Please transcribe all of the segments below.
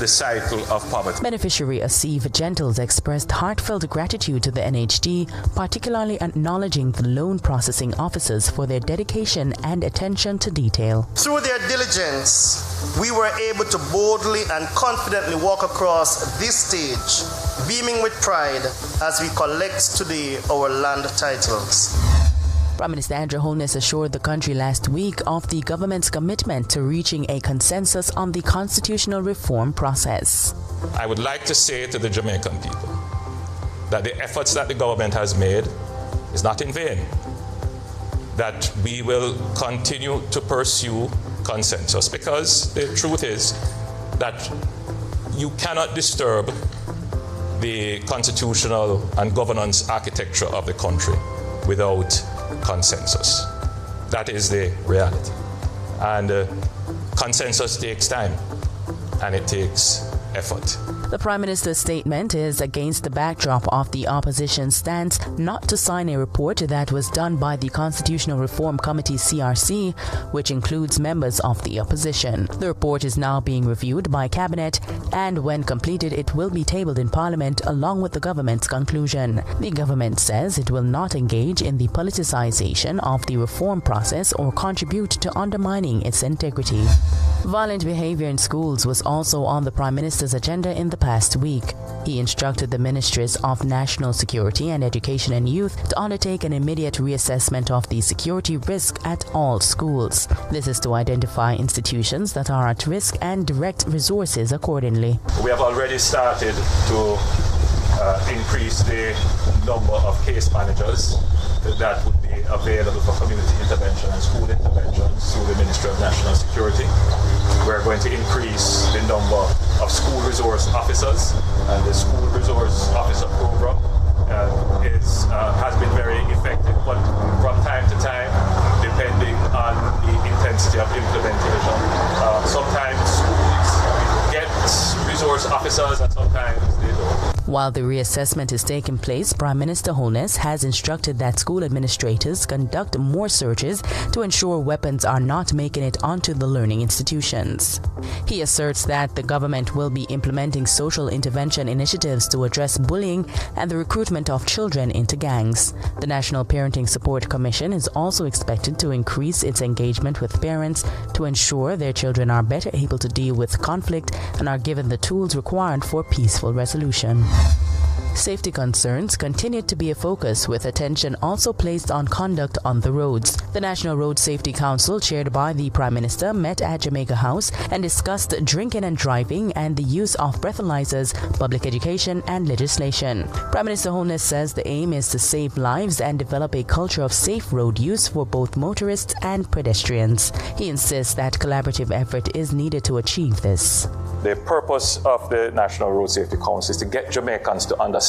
the cycle of poverty. Beneficiary Asif Gentles expressed heartfelt gratitude to the NHD, particularly acknowledging the loan processing officers for their dedication and attention to detail. Through their diligence, we were able to boldly and confidently walk across this stage, beaming with pride as we collect today our land titles. Prime Minister Andrew Holness assured the country last week of the government's commitment to reaching a consensus on the constitutional reform process. I would like to say to the Jamaican people that the efforts that the government has made is not in vain, that we will continue to pursue consensus, because the truth is that you cannot disturb the constitutional and governance architecture of the country without consensus. That is the reality. And consensus takes time, and it takes effort. The Prime Minister's statement is against the backdrop of the opposition's stance not to sign a report that was done by the Constitutional Reform Committee CRC, which includes members of the opposition. The report is now being reviewed by Cabinet, and when completed it will be tabled in Parliament along with the government's conclusion. The government says it will not engage in the politicization of the reform process or contribute to undermining its integrity. Violent behavior in schools was also on the Prime Minister's agenda in the past week. He instructed the Ministries of National Security and Education and Youth to undertake an immediate reassessment of the security risk at all schools. This is to identify institutions that are at risk and direct resources accordingly. We have already started to increase the number of case managers that would be available for community intervention and school interventions through the Ministry of National Security. We're going to increase the number of school resource officers, and the school resource officer program has been very effective, but from time to time, depending on the intensity of implementation, sometimes schools get resource officers and sometimes they don't. While the reassessment is taking place, Prime Minister Holness has instructed that school administrators conduct more searches to ensure weapons are not making it onto the learning institutions. He asserts that the government will be implementing social intervention initiatives to address bullying and the recruitment of children into gangs. The National Parenting Support Commission is also expected to increase its engagement with parents to ensure their children are better able to deal with conflict and are given the tools required for peaceful resolution. Safety concerns continued to be a focus, with attention also placed on conduct on the roads. The National Road Safety Council, chaired by the Prime Minister, met at Jamaica House and discussed drinking and driving and the use of breathalyzers, public education and legislation. Prime Minister Holness says the aim is to save lives and develop a culture of safe road use for both motorists and pedestrians. He insists that collaborative effort is needed to achieve this. The purpose of the National Road Safety Council is to get Jamaicans to understand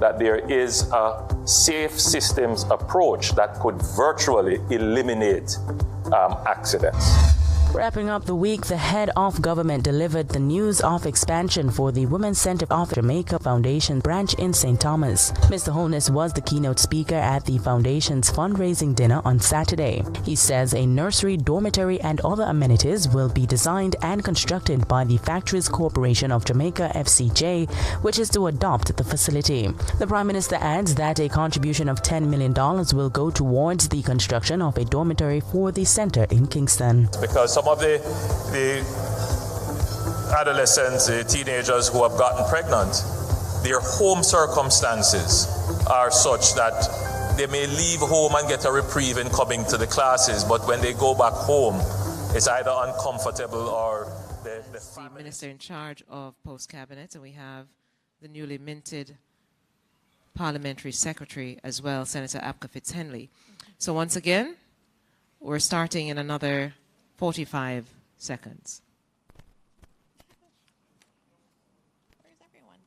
that there is a safe systems approach that could virtually eliminate accidents. Wrapping up the week, the head of government delivered the news of expansion for the Women's Center of Jamaica Foundation branch in St. Thomas. Mr. Holness was the keynote speaker at the foundation's fundraising dinner on Saturday. He says a nursery, dormitory and other amenities will be designed and constructed by the Factories Corporation of Jamaica FCJ, which is to adopt the facility. The Prime Minister adds that a contribution of $10 million will go towards the construction of a dormitory for the center in Kingston. Because some of the adolescents, the teenagers who have gotten pregnant, their home circumstances are such that they may leave home and get a reprieve in coming to the classes, but when they go back home, it's either uncomfortable or the Minister in charge of post-cabinet, and we have the newly minted parliamentary secretary as well, Senator Apka Fitzhenley. So once again, we're starting in another 45 seconds. Where's everyone?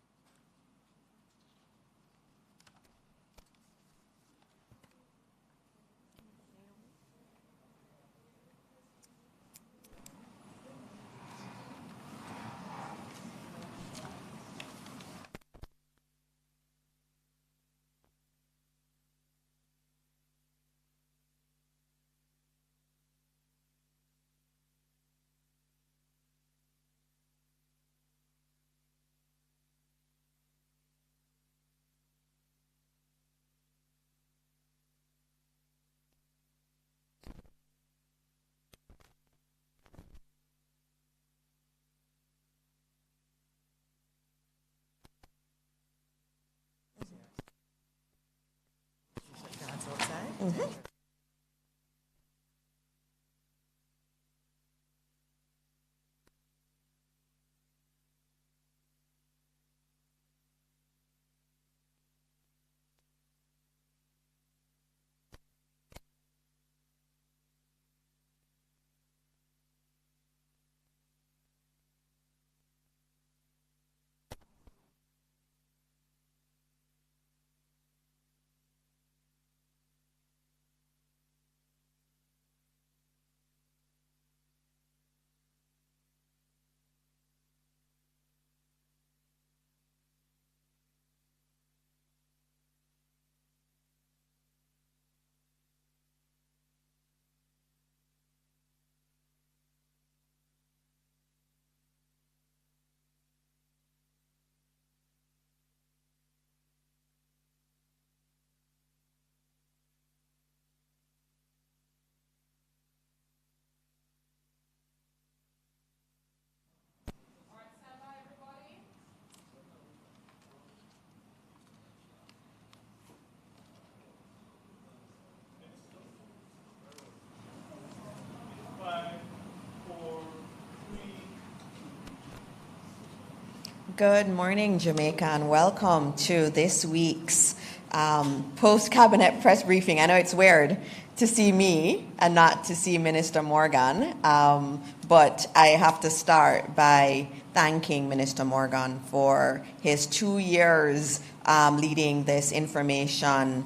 Good morning, Jamaica, and welcome to this week's post-cabinet press briefing. I know it's weird to see me and not to see Minister Morgan, but I have to start by thanking Minister Morgan for his 2 years leading this information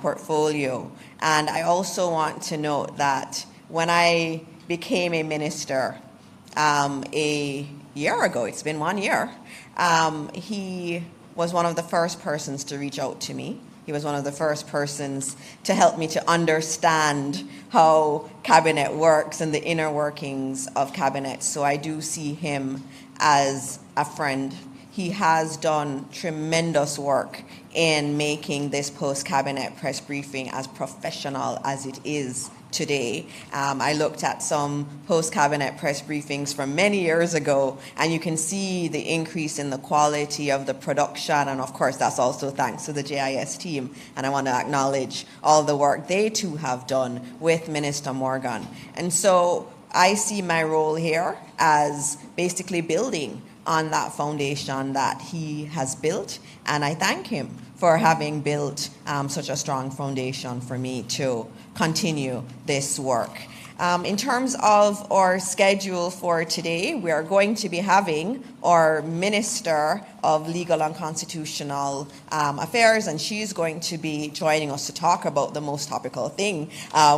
portfolio. And I also want to note that when I became a minister a year ago, it's been 1 year, he was one of the first persons to reach out to me. He was one of the first persons to help me to understand how cabinet works and the inner workings of cabinet. So I do see him as a friend. He has done tremendous work in making this post-cabinet press briefing as professional as it is today. I looked at some post-cabinet press briefings from many years ago, and you can see the increase in the quality of the production, and of course that's also thanks to the JIS team, and I want to acknowledge all the work they too have done with Minister Morgan. And so I see my role here as basically building on that foundation that he has built, and I thank him for having built such a strong foundation for me to continue this work. In terms of our schedule for today, we are going to be having our Minister of Legal and Constitutional Affairs, and she's going to be joining us to talk about the most topical thing,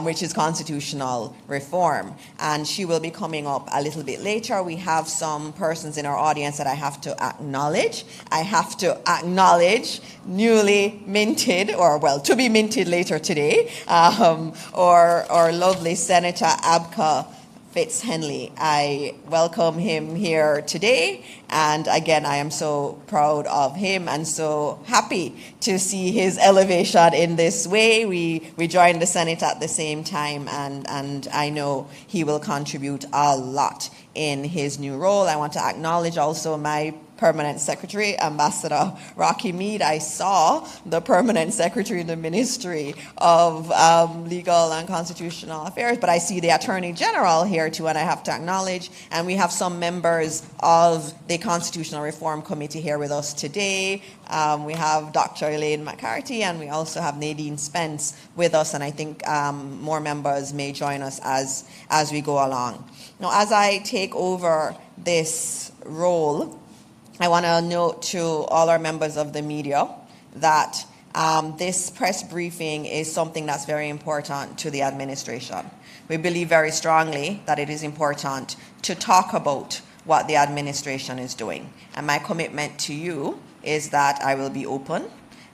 which is constitutional reform. And she will be coming up a little bit later. We have some persons in our audience that I have to acknowledge. I have to acknowledge newly minted, or well, to be minted later today, our lovely Senator Abka Fitz-Henley. I welcome him here today, and again, I am so proud of him and so happy to see his elevation in this way. We joined the Senate at the same time, and I know he will contribute a lot in his new role. I want to acknowledge also my Permanent Secretary, Ambassador Rocky Mead. I saw the Permanent Secretary in the Ministry of Legal and Constitutional Affairs, but I see the Attorney General here too, and I have to acknowledge, and we have some members of the Constitutional Reform Committee here with us today. We have Dr. Elaine McCarthy, and we also have Nadine Spence with us, and I think more members may join us as we go along. Now, as I take over this role, I want to note to all our members of the media that this press briefing is something that's very important to the administration. We believe very strongly that it is important to talk about what the administration is doing. And my commitment to you is that I will be open.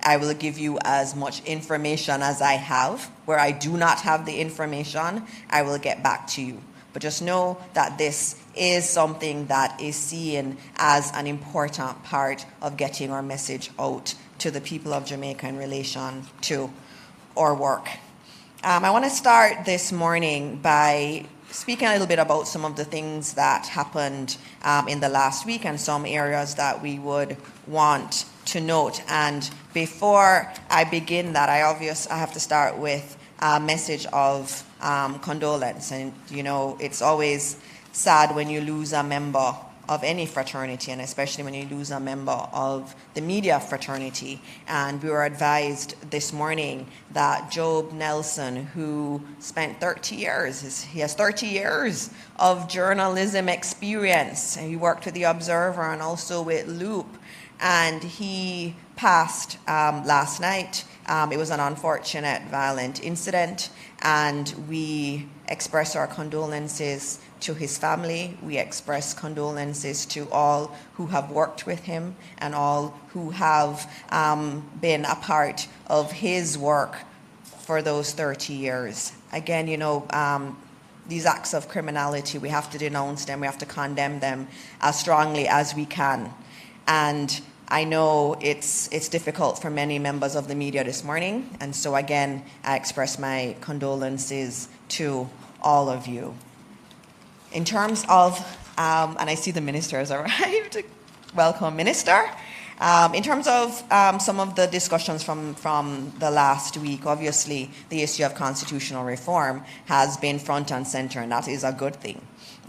I will give you as much information as I have. Where I do not have the information, I will get back to you. But just know that this is something that is seen as an important part of getting our message out to the people of Jamaica in relation to our work. I want to start this morning by speaking a little bit about some of the things that happened in the last week and some areas that we would want to note. And before I begin that, I have to start with a message of condolence. And you know, it's always sad when you lose a member of any fraternity, and especially when you lose a member of the media fraternity. And we were advised this morning that Job Nelson, who spent 30 years, he has 30 years of journalism experience. He worked with The Observer and also with Loop, and he passed last night. It was an unfortunate, violent incident, and we express our condolences to his family. We express condolences to all who have worked with him and all who have been a part of his work for those 30 years. Again, you know, these acts of criminality, we have to denounce them, we have to condemn them as strongly as we can. And I know it's difficult for many members of the media this morning, and so again, I express my condolences to all of you. In terms of, and I see the minister has arrived, welcome Minister. In terms of some of the discussions from the last week, obviously the issue of constitutional reform has been front and center, and that is a good thing,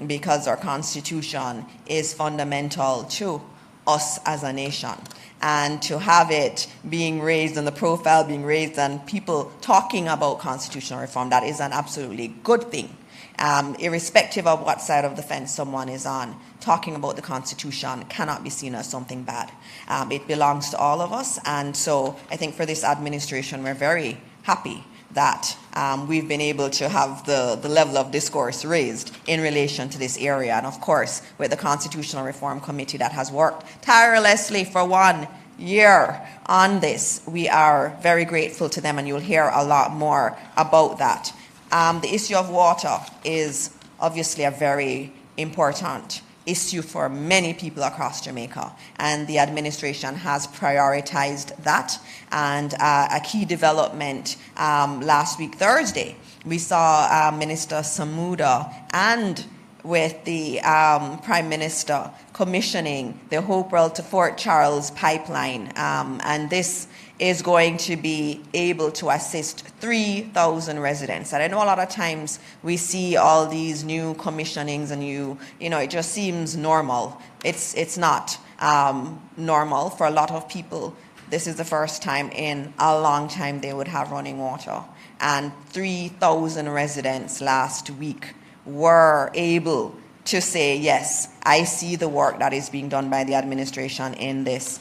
because our constitution is fundamental to us as a nation. And to have it being raised and the profile being raised and people talking about constitutional reform, that is an absolutely good thing. Irrespective of what side of the fence someone is on, talking about the Constitution cannot be seen as something bad. It belongs to all of us, and so I think for this administration, we're very happy that we've been able to have the level of discourse raised in relation to this area. And of course, with the Constitutional Reform Committee that has worked tirelessly for 1 year on this, we are very grateful to them, and you'll hear a lot more about that. The issue of water is obviously a very important issue for many people across Jamaica, and the administration has prioritized that. And a key development last week, Thursday, we saw Minister Samuda and with the Prime Minister commissioning the Hopewell to Fort Charles pipeline, and this is going to be able to assist 3,000 residents. And I know a lot of times we see all these new commissionings and it just seems normal. It's not normal for a lot of people. This is the first time in a long time they would have running water. And 3,000 residents last week were able to say, yes, I see the work that is being done by the administration in this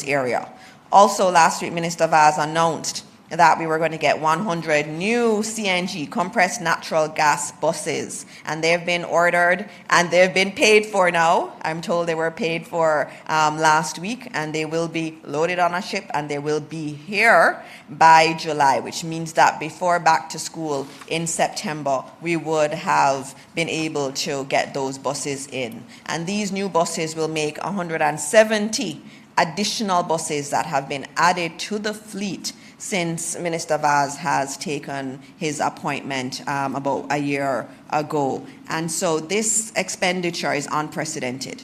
area. Also, last week, Minister Vaz announced that we were going to get 100 new CNG, compressed natural gas buses, and they've been ordered and they've been paid for now. I'm told they were paid for last week, and they will be loaded on a ship and they will be here by July, which means that before back to school in September, we would have been able to get those buses in. And these new buses will make 170 additional buses that have been added to the fleet since Minister Vaz has taken his appointment about a year ago. And so this expenditure is unprecedented.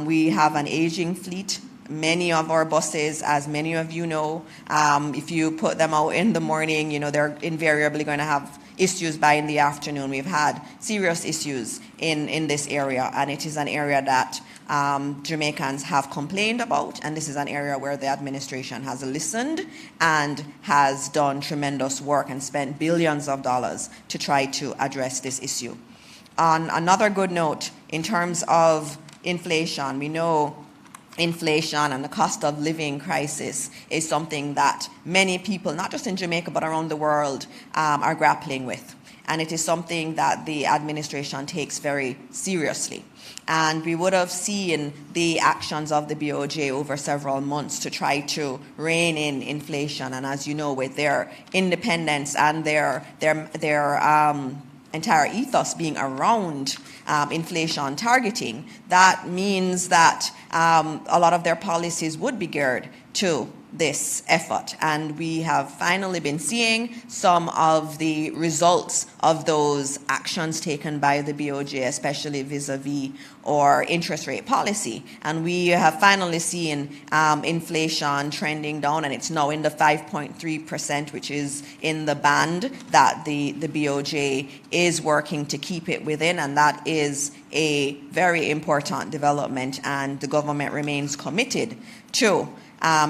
We have an aging fleet. Many of our buses, as many of you know, if you put them out in the morning, they're invariably going to have issues by in the afternoon. We've had serious issues in this area, and it is an area that Jamaicans have complained about, and this is an area where the administration has listened and has done tremendous work and spent billions of dollars to try to address this issue. On another good note, in terms of inflation, we know inflation and the cost of living crisis is something that many people, not just in Jamaica but around the world, are grappling with. And it is something that the administration takes very seriously. And we would have seen the actions of the BOJ over several months to try to rein in inflation. And as you know, with their independence and their entire ethos being around inflation targeting, that means that a lot of their policies would be geared to this effort. And we have finally been seeing some of the results of those actions taken by the BOJ, especially vis-a-vis or interest rate policy. And we have finally seen inflation trending down, and it's now in the 5.3%, which is in the band that the BOJ is working to keep it within, and that is a very important development, and the government remains committed to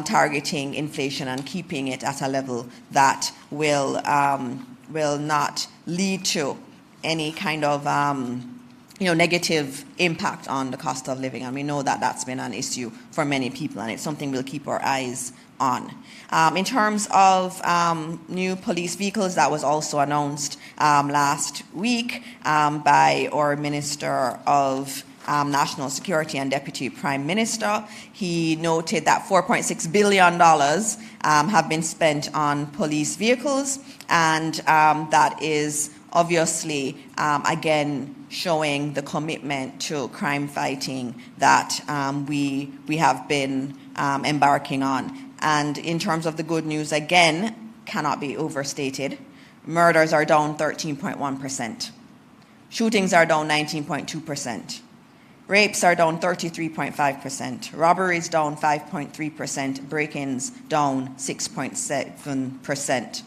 targeting inflation and keeping it at a level that will not lead to any kind of negative impact on the cost of living. And we know that that's been an issue for many people, and it's something we'll keep our eyes on. In terms of new police vehicles, that was also announced last week by our Minister of National Security and Deputy Prime Minister. He noted that $4.6 billion have been spent on police vehicles, and that is obviously, again, showing the commitment to crime fighting that we have been embarking on. And in terms of the good news, again, cannot be overstated. Murders are down 13.1%. Shootings are down 19.2%. Rapes are down 33.5%. Robberies down 5.3%. Break-ins down 6.7%.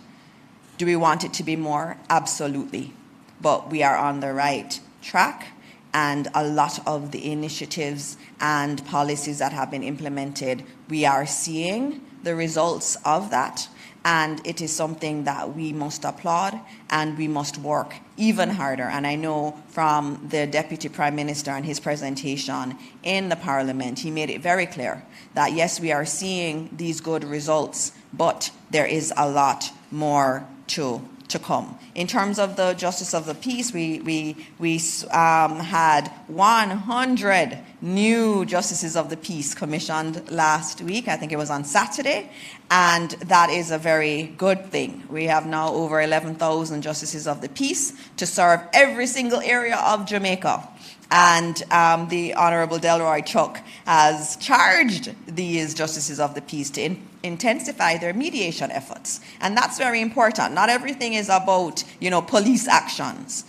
Do we want it to be more? Absolutely. But we are on the right track. and a lot of the initiatives and policies that have been implemented, we are seeing the results of that. And it is something that we must applaud, and we must work even harder. And I know from the Deputy Prime Minister and his presentation in the Parliament, he made it very clear that yes, we are seeing these good results, but there is a lot more to come. In terms of the Justice of the Peace, we had 100 new Justices of the Peace commissioned last week. I think it was on Saturday, and that is a very good thing. We have now over 11,000 Justices of the Peace to serve every single area of Jamaica. And the Honourable Delroy Chuck has charged these Justices of the Peace to intensify their mediation efforts. And that's very important. Not everything is about, police actions.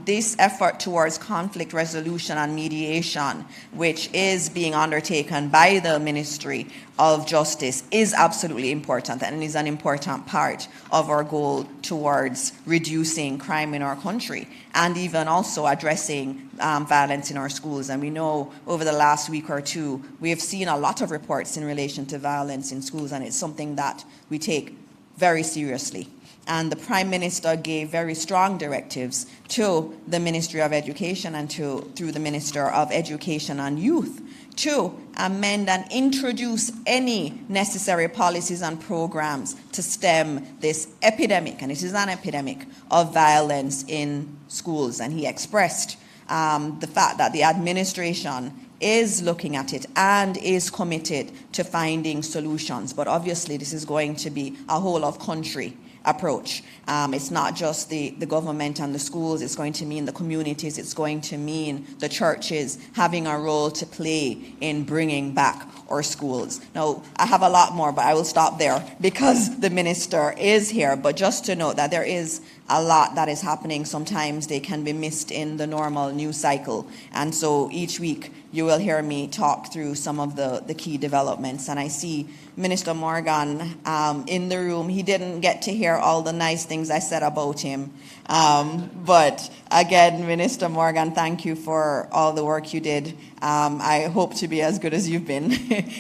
This effort towards conflict resolution and mediation, which is being undertaken by the Ministry of Justice, is absolutely important and is an important part of our goal towards reducing crime in our country and even also addressing violence in our schools. And we know over the last week or two, we have seen a lot of reports in relation to violence in schools, and it's something that we take very seriously. And the Prime Minister gave very strong directives to the Ministry of Education and through the Minister of Education and Youth to amend and introduce any necessary policies and programs to stem this epidemic, and it is an epidemic, of violence in schools. And he expressed the fact that the administration is looking at it and is committed to finding solutions. But obviously this is going to be a whole of country approach. It's not just the government and the schools, it's going to mean the communities, it's going to mean the churches having a role to play in bringing back our schools. Now, I have a lot more, but I will stop there because the minister is here. But just to note that there is a lot that is happening. Sometimes they can be missed in the normal news cycle. And so each week you will hear me talk through some of the key developments. And I see Minister Morgan in the room. He didn't get to hear all the nice things I said about him. But again, Minister Morgan, thank you for all the work you did. I hope to be as good as you've been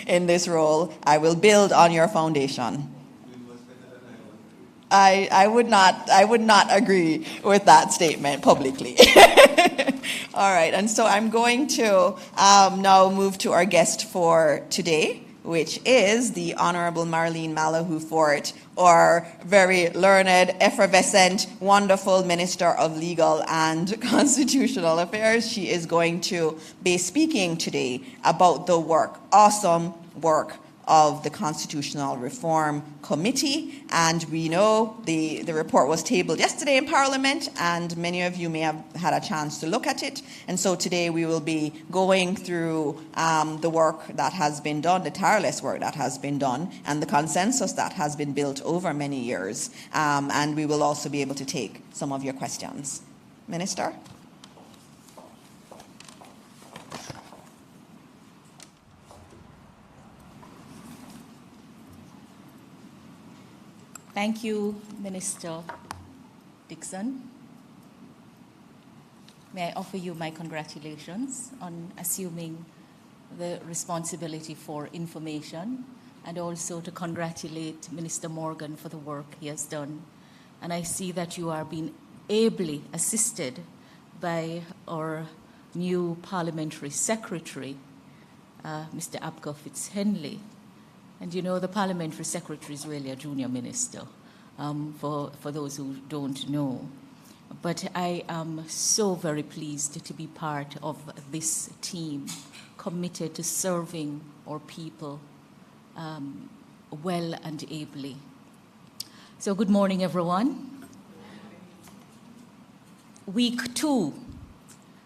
in this role. I will build on your foundation. I would not agree with that statement publicly. All right, and so I'm going to now move to our guest for today, which is the Honourable Marlene Malahoo Fort, our very learned, effervescent, wonderful Minister of Legal and Constitutional Affairs. She is going to be speaking today about the awesome work of the Constitutional Reform Committee. And we know the report was tabled yesterday in Parliament, and many of you may have had a chance to look at it. And so today we will be going through the work that has been done, the tireless work that has been done, and the consensus that has been built over many years. And we will also be able to take some of your questions. Minister? Thank you, Minister Dixon. May I offer you my congratulations on assuming the responsibility for information, and also to congratulate Minister Morgan for the work he has done. And I see that you are being ably assisted by our new Parliamentary Secretary, Mr. Abka Fitzhenley. And you know, the Parliamentary Secretary is really a junior minister, for those who don't know. But I am so very pleased to be part of this team committed to serving our people well and ably. So good morning, everyone. Week 2,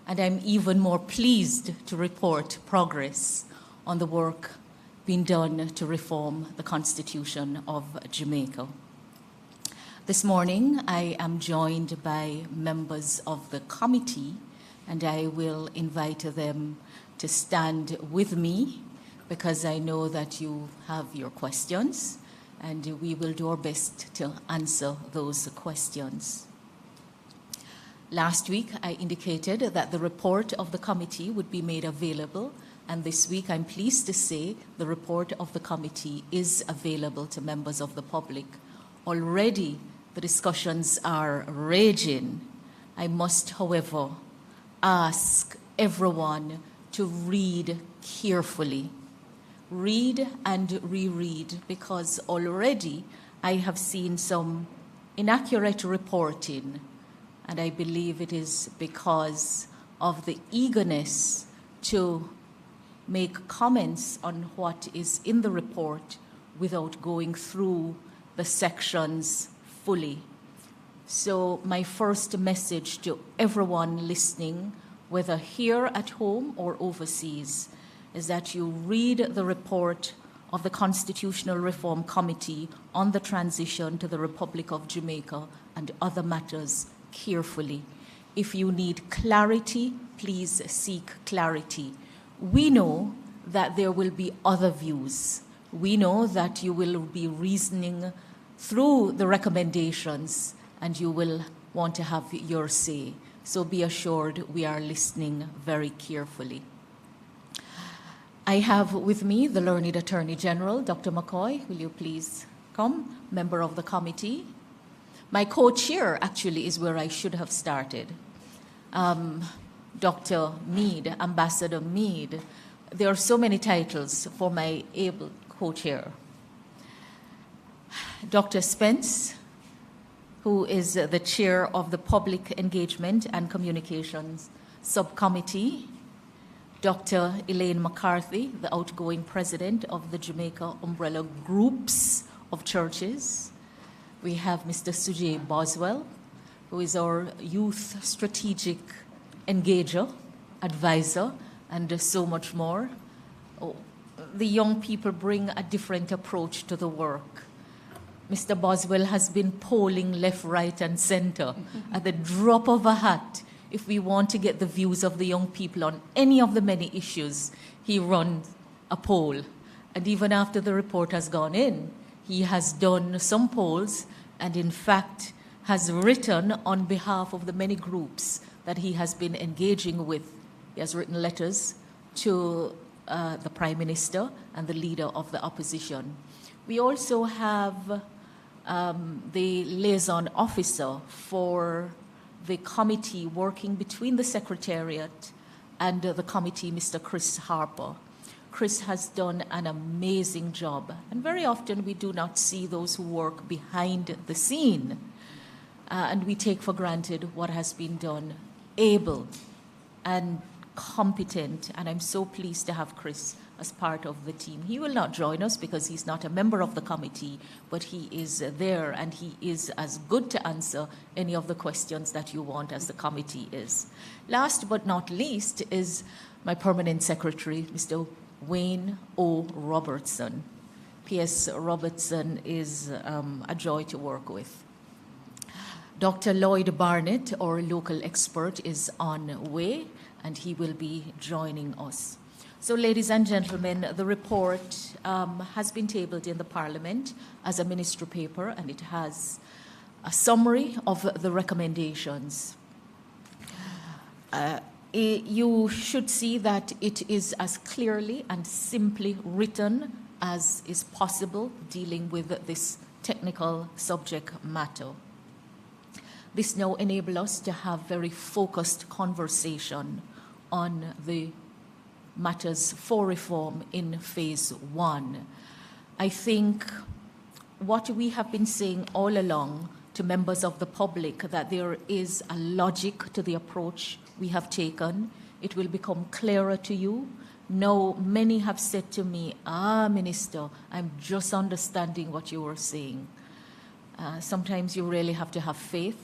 and I'm even more pleased to report progress on the work being done to reform the Constitution of Jamaica. This morning, I am joined by members of the committee, and I will invite them to stand with me because I know that you have your questions, and we will do our best to answer those questions. Last week, I indicated that the report of the committee would be made available, and this week I'm pleased to say the report of the committee is available to members of the public. Already, the discussions are raging. I must, however, ask everyone to read carefully. Read and reread, because already I have seen some inaccurate reporting, and I believe it is because of the eagerness to make comments on what is in the report without going through the sections fully. So my first message to everyone listening, whether here at home or overseas, is that you read the report of the Constitutional Reform Committee on the transition to the Republic of Jamaica and other matters carefully. If you need clarity, please seek clarity. We know that there will be other views. We know that you will be reasoning through the recommendations and you will want to have your say. So be assured we are listening very carefully. I have with me the learned Attorney General, Dr. McCoy. Will you please come? Member of the committee. My co-chair actually is where I should have started. Dr. Mead, Ambassador Mead. There are so many titles for my able co-chair. Dr. Spence, who is the chair of the Public Engagement and Communications Subcommittee. Dr. Elaine McCarthy, the outgoing president of the Jamaica Umbrella Groups of Churches. We have Mr. Sujay Boswell, who is our youth strategic engager, advisor, and so much more. Oh, the young people bring a different approach to the work. Mr. Boswell has been polling left, right, and center at the drop of a hat. If we want to get the views of the young people on any of the many issues, he runs a poll. And even after the report has gone in, he has done some polls and in fact has written on behalf of the many groups that he has been engaging with. He has written letters to the Prime Minister and the leader of the opposition. We also have the liaison officer for the committee working between the Secretariat and the committee, Mr. Chris Harper. Chris has done an amazing job, and very often we do not see those who work behind the scene, and we take for granted what has been done. Able and competent, and I'm so pleased to have Chris as part of the team. He will not join us because he's not a member of the committee, but he is there and he is as good to answer any of the questions that you want as the committee is. Last but not least is my permanent secretary, Mr. Wayne O. Robertson. P.S. Robertson is a joy to work with. Dr. Lloyd Barnett, our local expert, is on way, and he will be joining us. So, ladies and gentlemen, the report has been tabled in the Parliament as a ministry paper, and it has a summary of the recommendations. You should see that it is as clearly and simply written as is possible, dealing with this technical subject matter. This now enables us to have very focused conversation on the matters for reform in phase one. I think what we have been saying all along to members of the public, that there is a logic to the approach we have taken. It will become clearer to you. Now, many have said to me, Minister, I'm just understanding what you were saying. Sometimes you really have to have faith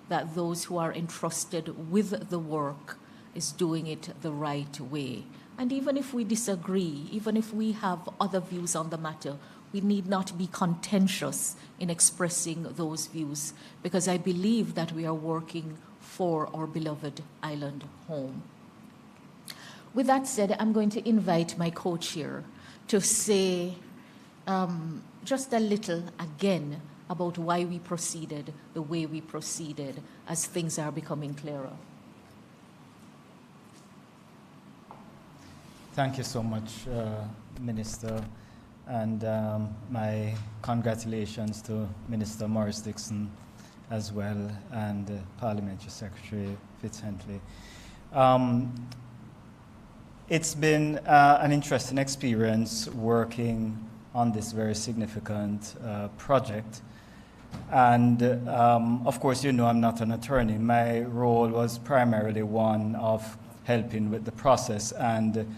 that those who are entrusted with the work is doing it the right way. And even if we disagree, even if we have other views on the matter, we need not be contentious in expressing those views, because I believe that we are working for our beloved island home. With that said, I'm going to invite my co-chair to say just a little again about why we proceeded the way we proceeded as things are becoming clearer. Thank you so much, Minister, and my congratulations to Minister Morris Dixon as well, and Parliamentary Secretary Fitzhenley. It's been an interesting experience working on this very significant project. And of course, you know I'm not an attorney. My role was primarily one of helping with the process. And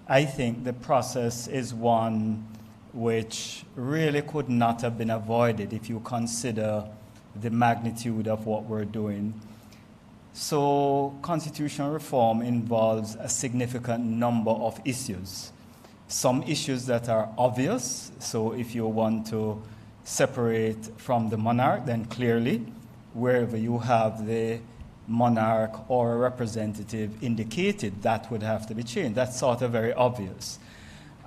I think the process is one which really could not have been avoided if you consider the magnitude of what we're doing. So constitutional reform involves a significant number of issues. Some issues that are obvious, so if you want to separate from the monarch, then clearly wherever you have the monarch or a representative indicated, that would have to be changed. That's sort of very obvious.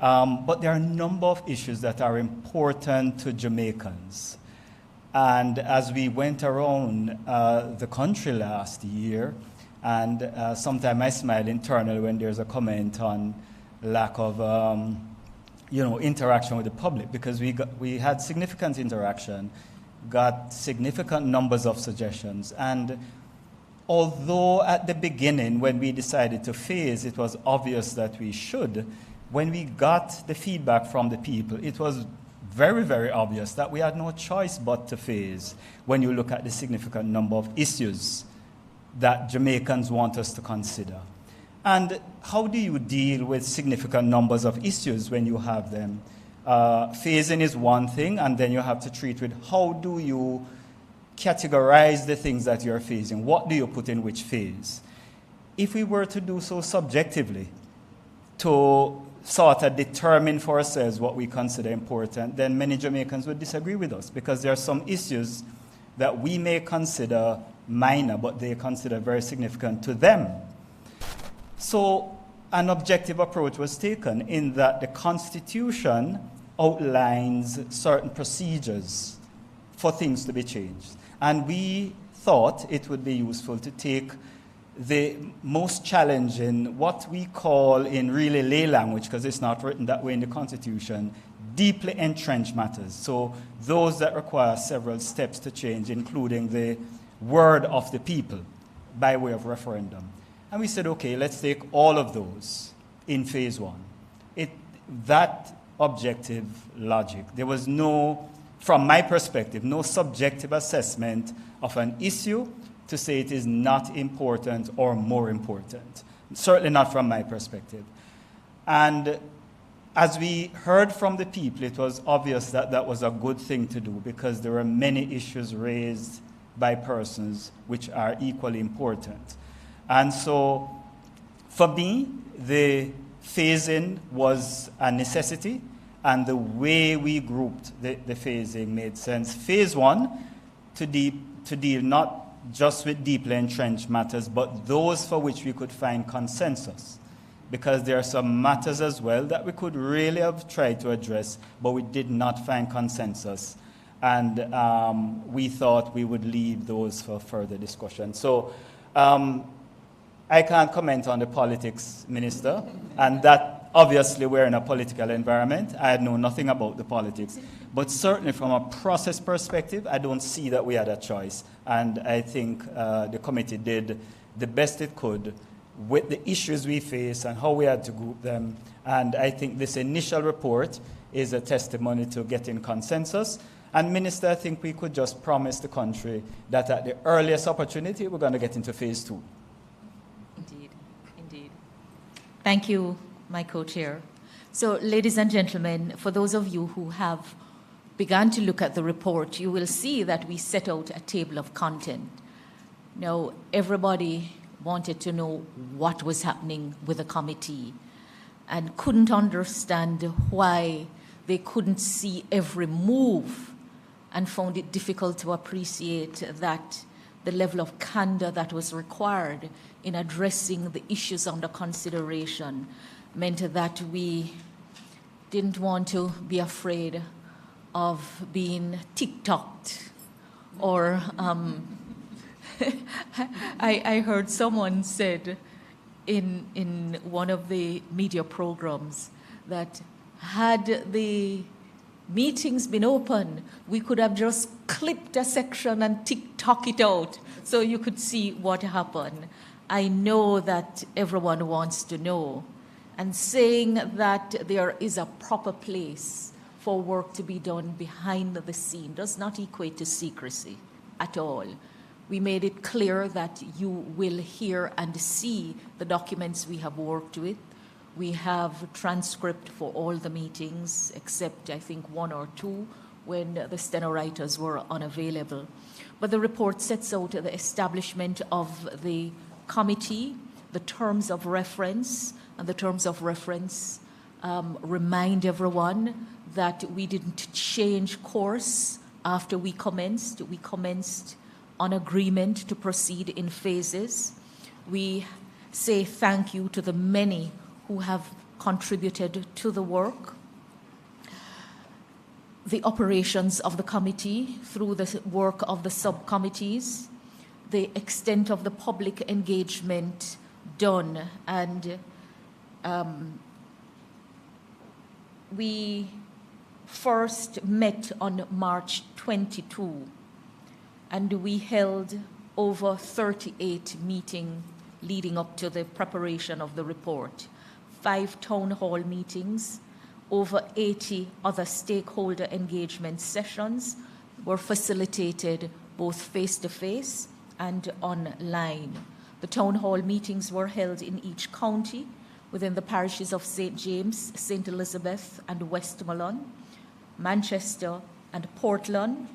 But there are a number of issues that are important to Jamaicans. And as we went around the country last year, and sometimes I smile internally when there's a comment on lack of interaction with the public, because we had significant interaction, got significant numbers of suggestions. And although at the beginning, when we decided to phase, it was obvious that we should, when we got the feedback from the people, it was very, very obvious that we had no choice but to phase when you look at the significant number of issues that Jamaicans want us to consider. And how do you deal with significant numbers of issues when you have them? Phasing is one thing, and then you have to treat with how do you categorize the things that you're phasing? What do you put in which phase? If we were to do so subjectively, to sort of determine for ourselves what we consider important, then many Jamaicans would disagree with us, because there are some issues that we may consider minor, but they consider very significant to them. So an objective approach was taken in that the Constitution outlines certain procedures for things to be changed. And we thought it would be useful to take the most challenging, what we call in really lay language, because it's not written that way in the Constitution, deeply entrenched matters. So those that require several steps to change, including the word of the people by way of referendum. And we said, okay, let's take all of those in phase one. That objective logic, there was no, from my perspective, no subjective assessment of an issue to say it is not important or more important. Certainly not from my perspective. And as we heard from the people, it was obvious that that was a good thing to do, because there were many issues raised by persons which are equally important. And so, for me, the phasing was a necessity, and the way we grouped the phasing made sense. Phase one, to deal not just with deeply entrenched matters, but those for which we could find consensus. Because there are some matters as well that we could really have tried to address, but we did not find consensus. And we thought we would leave those for further discussion. So I can't comment on the politics, Minister, and that obviously we're in a political environment. I know nothing about the politics. But certainly from a process perspective, I don't see that we had a choice. And I think the committee did the best it could with the issues we face and how we had to group them. And I think this initial report is a testimony to getting consensus. And Minister, I think we could just promise the country that at the earliest opportunity, we're going to get into phase two. Indeed, indeed. Thank you, my co-chair. So, ladies and gentlemen, for those of you who have begun to look at the report, you will see that we set out a table of content. Now, everybody wanted to know what was happening with the committee and couldn't understand why they couldn't see every move, and found it difficult to appreciate that the level of candor that was required in addressing the issues under consideration meant that we didn't want to be afraid of being TikToked, or I heard someone said in one of the media programs that had the meetings been open, we could have just clipped a section and TikTok it out so you could see what happened. I know that everyone wants to know. And saying that there is a proper place for work to be done behind the scene does not equate to secrecy at all. We made it clear that you will hear and see the documents we have worked with. We have transcript for all the meetings, except I think 1 or 2 when the stenowriters were unavailable. But the report sets out the establishment of the committee, the terms of reference, and the terms of reference remind everyone that we didn't change course after we commenced. We commenced on agreement to proceed in phases. We say thank you to the many who have contributed to the work. The operations of the committee through the work of the subcommittees, the extent of the public engagement done, and we first met on March 22, and we held over 38 meetings leading up to the preparation of the report. 5 town hall meetings, over 80 other stakeholder engagement sessions were facilitated both face-to-face and online. The town hall meetings were held in each county within the parishes of St. James, St. Elizabeth, and Westmoreland, Manchester, and Portland.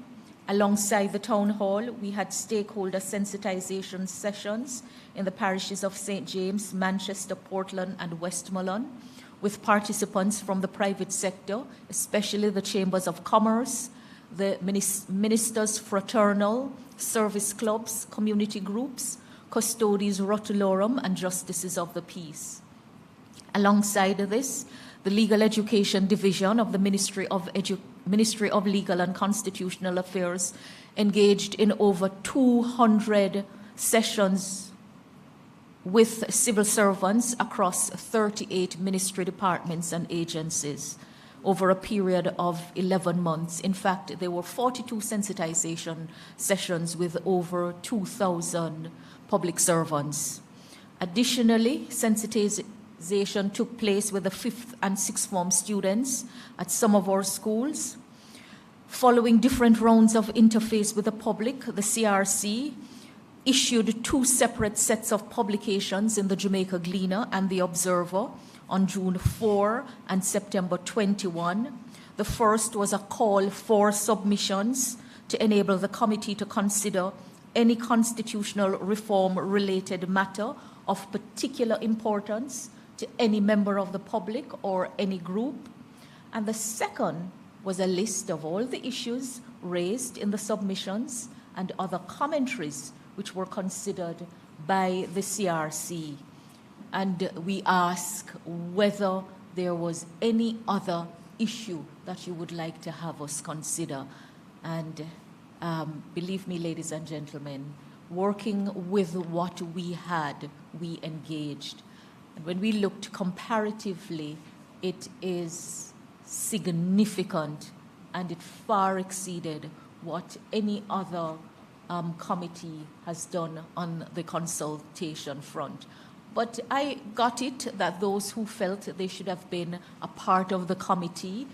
Alongside the town hall, we had stakeholder sensitization sessions in the parishes of St. James, Manchester, Portland, and Westmoreland, with participants from the private sector, especially the chambers of commerce, the ministers' fraternal, service clubs, community groups, custodes rotulorum, and justices of the peace. Alongside this, the Legal Education Division of the Ministry of Legal and Constitutional Affairs engaged in over 200 sessions with civil servants across 38 ministry departments and agencies over a period of 11 months. In fact, there were 42 sensitization sessions with over 2,000 public servants. Additionally, sensitization took place with the 5th and 6th form students at some of our schools. Following different rounds of interface with the public, the CRC issued 2 separate sets of publications in the Jamaica Gleaner and the Observer on June 4 and September 21. The first was a call for submissions to enable the committee to consider any constitutional reform-related matter of particular importance to any member of the public or any group. And the second was a list of all the issues raised in the submissions and other commentaries which were considered by the CRC. And we ask whether there was any other issue that you would like to have us consider. And believe me, ladies and gentlemen, working with what we had, we engaged. And when we looked comparatively, it is significant, and it far exceeded what any other committee has done on the consultation front. But I got it that those who felt they should have been a part of the committee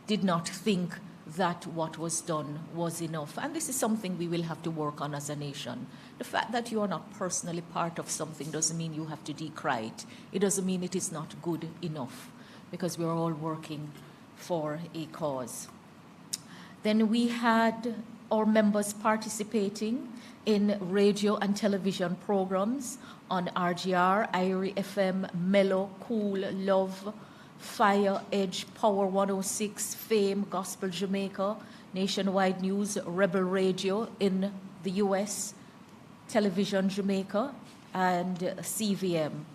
did not think that what was done was enough. And this is something we will have to work on as a nation. The fact that you are not personally part of something doesn't mean you have to decry it. It doesn't mean it is not good enough, because we're all working for a cause. Then we had our members participating in radio and television programs on RGR, IRI FM, Mellow, Cool, Love, Fire, Edge, Power 106, Fame, Gospel Jamaica, Nationwide News, Rebel Radio in the US, Television Jamaica, and CVM.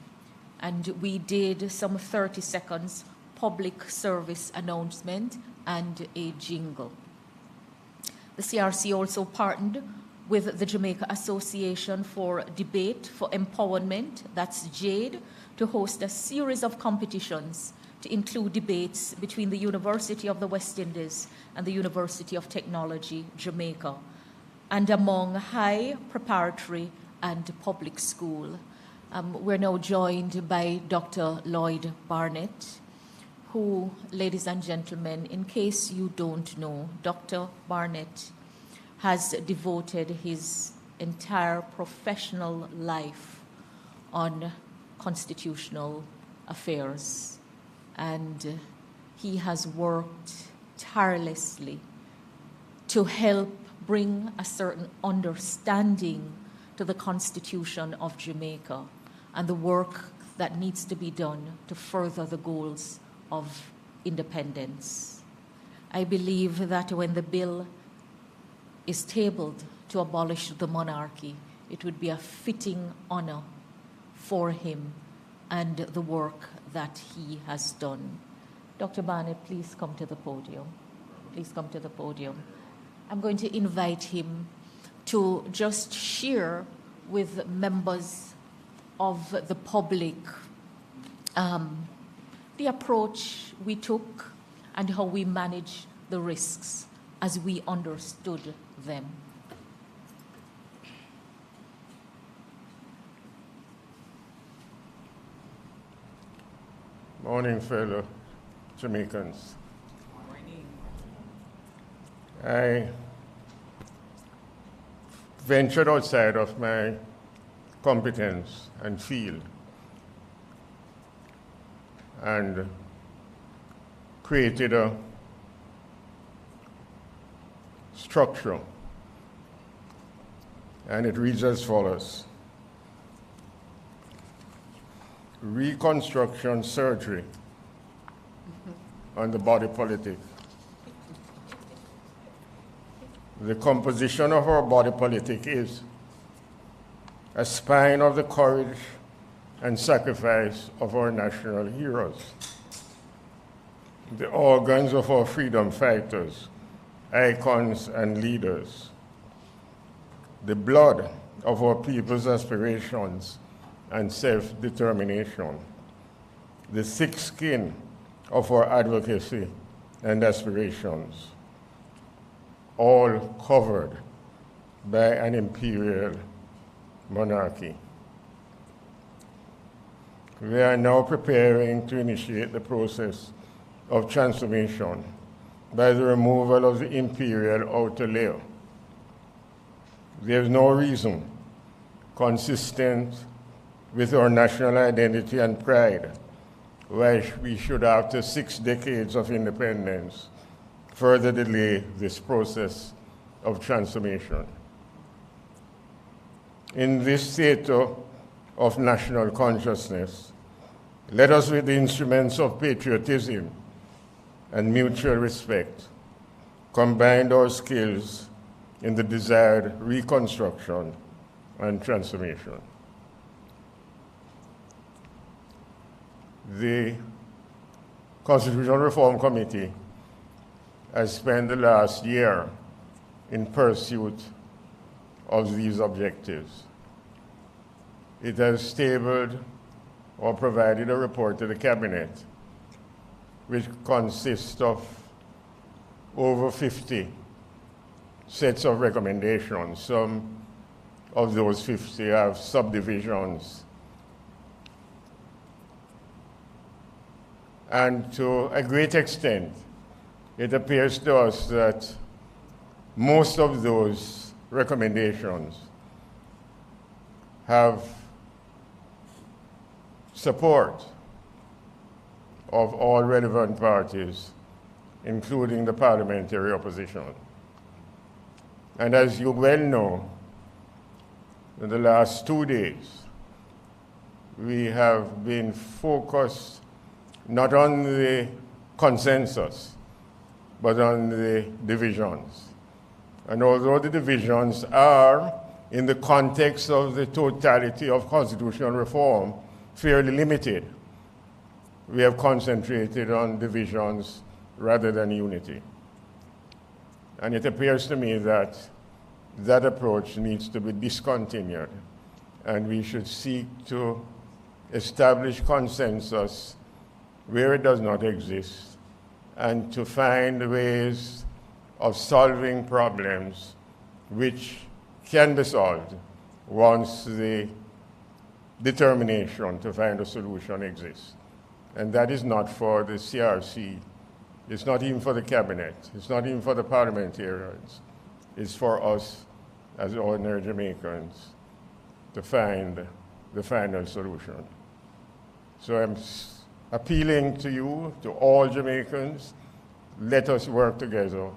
And we did some 30 seconds public service announcement and a jingle. The CRC also partnered with the Jamaica Association for Debate for Empowerment, that's JADE, to host a series of competitions to include debates between the University of the West Indies and the University of Technology, Jamaica, and among high, preparatory, and public school. We're now joined by Dr. Lloyd Barnett, who, ladies and gentlemen, in case you don't know, Dr. Barnett has devoted his entire professional life on constitutional affairs, and he has worked tirelessly to help bring a certain understanding to the Constitution of Jamaica and the work that needs to be done to further the goals of independence. I believe that when the bill is tabled to abolish the monarchy, it would be a fitting honor for him and the work that he has done. Dr. Barnett, please come to the podium. Please come to the podium. I'm going to invite him to just share with members of the public the approach we took and how we managed the risks as we understood them. Morning, fellow Jamaicans. Morning. I ventured outside of my competence and field and created a structure, and it reads as follows: reconstruction surgery on the body politic. The composition of our body politic is a spine of the courage and sacrifice of our national heroes, the organs of our freedom fighters, icons and leaders, the blood of our people's aspirations and self-determination, the thick skin of our advocacy and aspirations, all covered by an imperial monarchy. We are now preparing to initiate the process of transformation by the removal of the imperial outer layer. There is no reason consistent with our national identity and pride why we should, after 6 decades of independence, further delay this process of transformation. In this theater of national consciousness, let us, with the instruments of patriotism and mutual respect, combine our skills in the desired reconstruction and transformation. The Constitutional Reform Committee has spent the last year in pursuit of these objectives. It has tabled or provided a report to the Cabinet, which consists of over 50 sets of recommendations. Some of those 50 have subdivisions. And to a great extent, it appears to us that most of those recommendations have support of all relevant parties, including the parliamentary opposition. And as you well know, in the last 2 days, we have been focused not on the consensus, but on the divisions. And although the divisions are, in the context of the totality of constitutional reform, fairly limited, we have concentrated on divisions rather than unity. And it appears to me that that approach needs to be discontinued, and we should seek to establish consensus where it does not exist, and to find ways of solving problems which can be solved once the determination to find a solution exists. And that is not for the CRC, it's not even for the cabinet, it's not even for the parliamentarians, it's for us as ordinary Jamaicans to find the final solution. So I'm appealing to you, to all Jamaicans, let us work together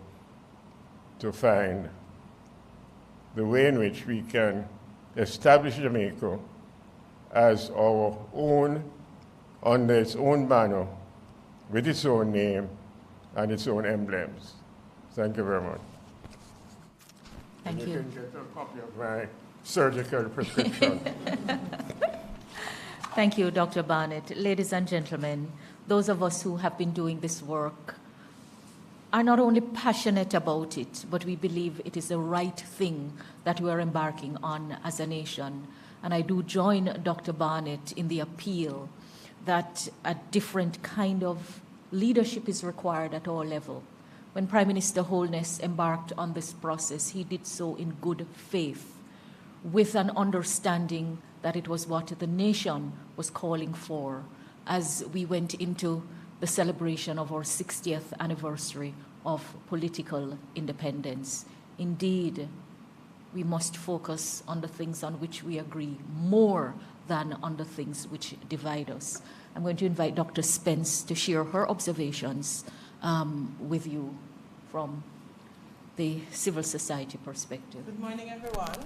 to find the way in which we can establish Jamaica as our own, under its own banner, with its own name and its own emblems. Thank you very much. Thank you. You can get a copy of my surgical prescription. Thank you, Dr. Barnett. Ladies and gentlemen, those of us who have been doing this work are not only passionate about it, but we believe it is the right thing that we are embarking on as a nation. And I do join Dr. Barnett in the appeal that a different kind of leadership is required at all levels. When Prime Minister Holness embarked on this process, he did so in good faith, with an understanding that it was what the nation was calling for as we went into the celebration of our 60th anniversary of political independence. Indeed, we must focus on the things on which we agree more than on the things which divide us. I'm going to invite Dr. Spence to share her observations with you from the civil society perspective. Good morning, everyone.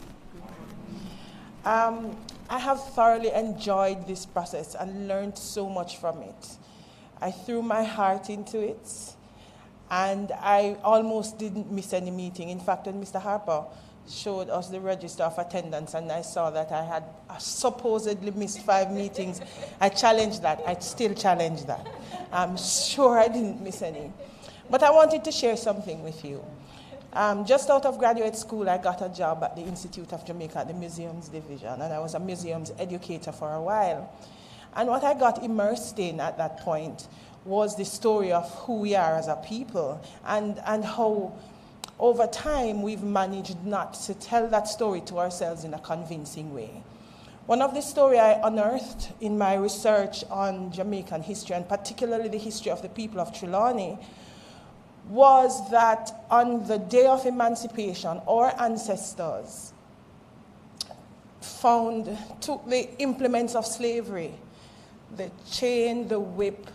I have thoroughly enjoyed this process and learned so much from it. I threw my heart into it, and I almost didn't miss any meeting. In fact, when Mr. Harper showed us the register of attendance and I saw that I had supposedly missed 5 meetings, I challenged that. I still challenge that. I'm sure I didn't miss any. But I wanted to share something with you. Just out of graduate school, I got a job at the Institute of Jamaica at the Museums Division, and I was a museums educator for a while. And what I got immersed in at that point was the story of who we are as a people, and how over time we've managed not to tell that story to ourselves in a convincing way. One of the stories I unearthed in my research on Jamaican history, and particularly the history of the people of Trelawney, was that on the day of emancipation, our ancestors took the implements of slavery, the chain, the whip,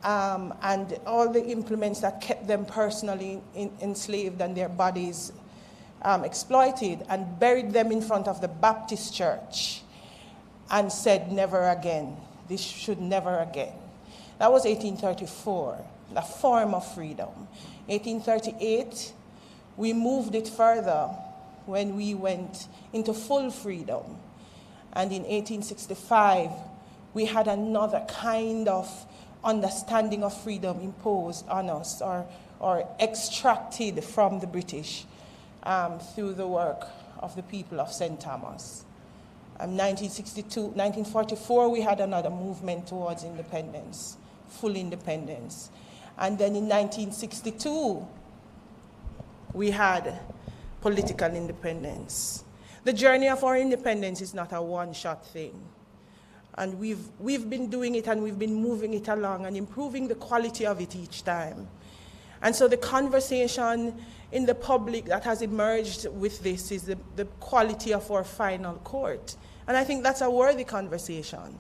and all the implements that kept them personally enslaved and their bodies exploited, and buried them in front of the Baptist church and said, never again. This should never again. That was 1834, a form of freedom. 1838, we moved it further when we went into full freedom. And in 1865, we had another kind of understanding of freedom imposed on us, or extracted from the British through the work of the people of St. Thomas. 1944, we had another movement towards independence, full independence. And then in 1962, we had political independence. The journey of our independence is not a one-shot thing. And we've been doing it, and we've been moving it along and improving the quality of it each time. And so the conversation in the public that has emerged with this is the quality of our final court. And I think that's a worthy conversation.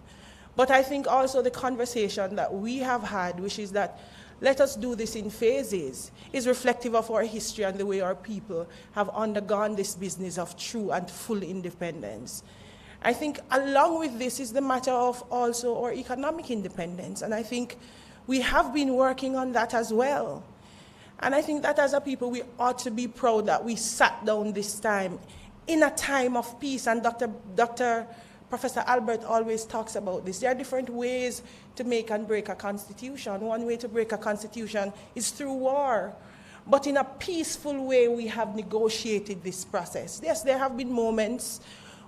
But I think also the conversation that we have had, which is that let us do this in phases, is reflective of our history and the way our people have undergone this business of true and full independence. I think along with this is the matter of also our economic independence. And I think we have been working on that as well. And I think that as a people, we ought to be proud that we sat down this time in a time of peace. And Dr. Professor Albert always talks about this. There are different ways to make and break a constitution. One way to break a constitution is through war. But in a peaceful way, we have negotiated this process. Yes, there have been moments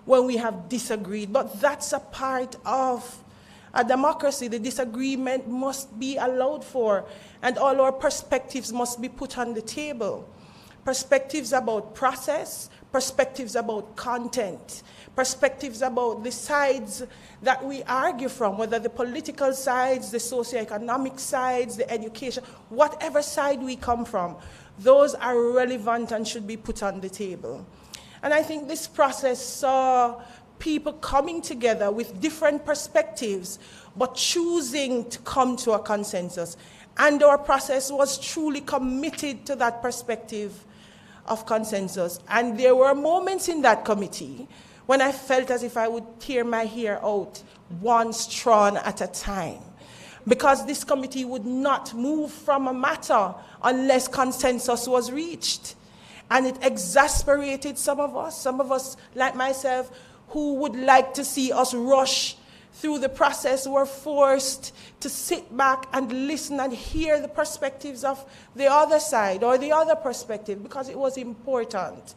when we have disagreed, but that's a part of a democracy. The disagreement must be allowed for, and all our perspectives must be put on the table. Perspectives about process, perspectives about content, perspectives about the sides that we argue from, whether the political sides, the socioeconomic sides, the education, whatever side we come from, those are relevant and should be put on the table. And I think this process saw people coming together with different perspectives, but choosing to come to a consensus. And our process was truly committed to that perspective of consensus. And there were moments in that committee when I felt as if I would tear my hair out one straw at a time, because this committee would not move from a matter unless consensus was reached. And it exasperated some of us like myself, who would like to see us rush through the process, were forced to sit back and listen and hear the perspectives of the other side or the other perspective, because it was important.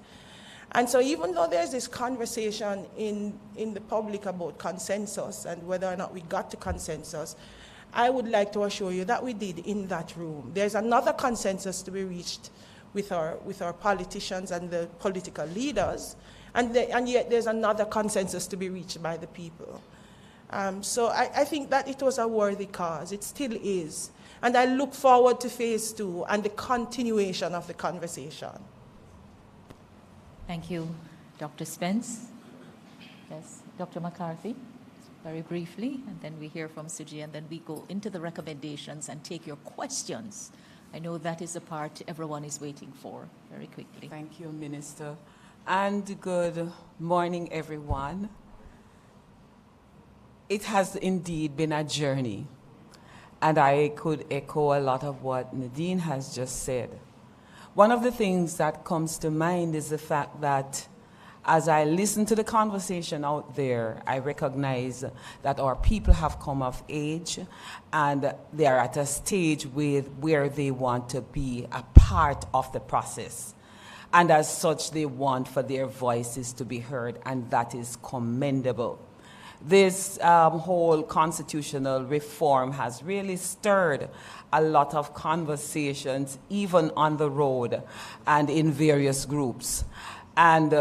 And so even though there's this conversation in the public about consensus and whether or not we got to consensus, I would like to assure you that we did in that room. There's another consensus to be reached with our politicians and the political leaders, and yet there's another consensus to be reached by the people. So I think that it was a worthy cause. It still is. And I look forward to phase 2 and the continuation of the conversation. Thank you, Dr. Spence. Yes, Dr. McCarthy, very briefly, and then we hear from Suji, and then we go into the recommendations and take your questions. I know that is the part everyone is waiting for, very quickly. Thank you, Minister. And good morning, everyone. It has indeed been a journey, and I could echo a lot of what Nadine has just said. One of the things that comes to mind is the fact that as I listen to the conversation out there, I recognize that our people have come of age and they are at a stage where they want to be a part of the process. And as such, they want for their voices to be heard, and that is commendable. This whole constitutional reform has really stirred a lot of conversations, even on the road and in various groups. And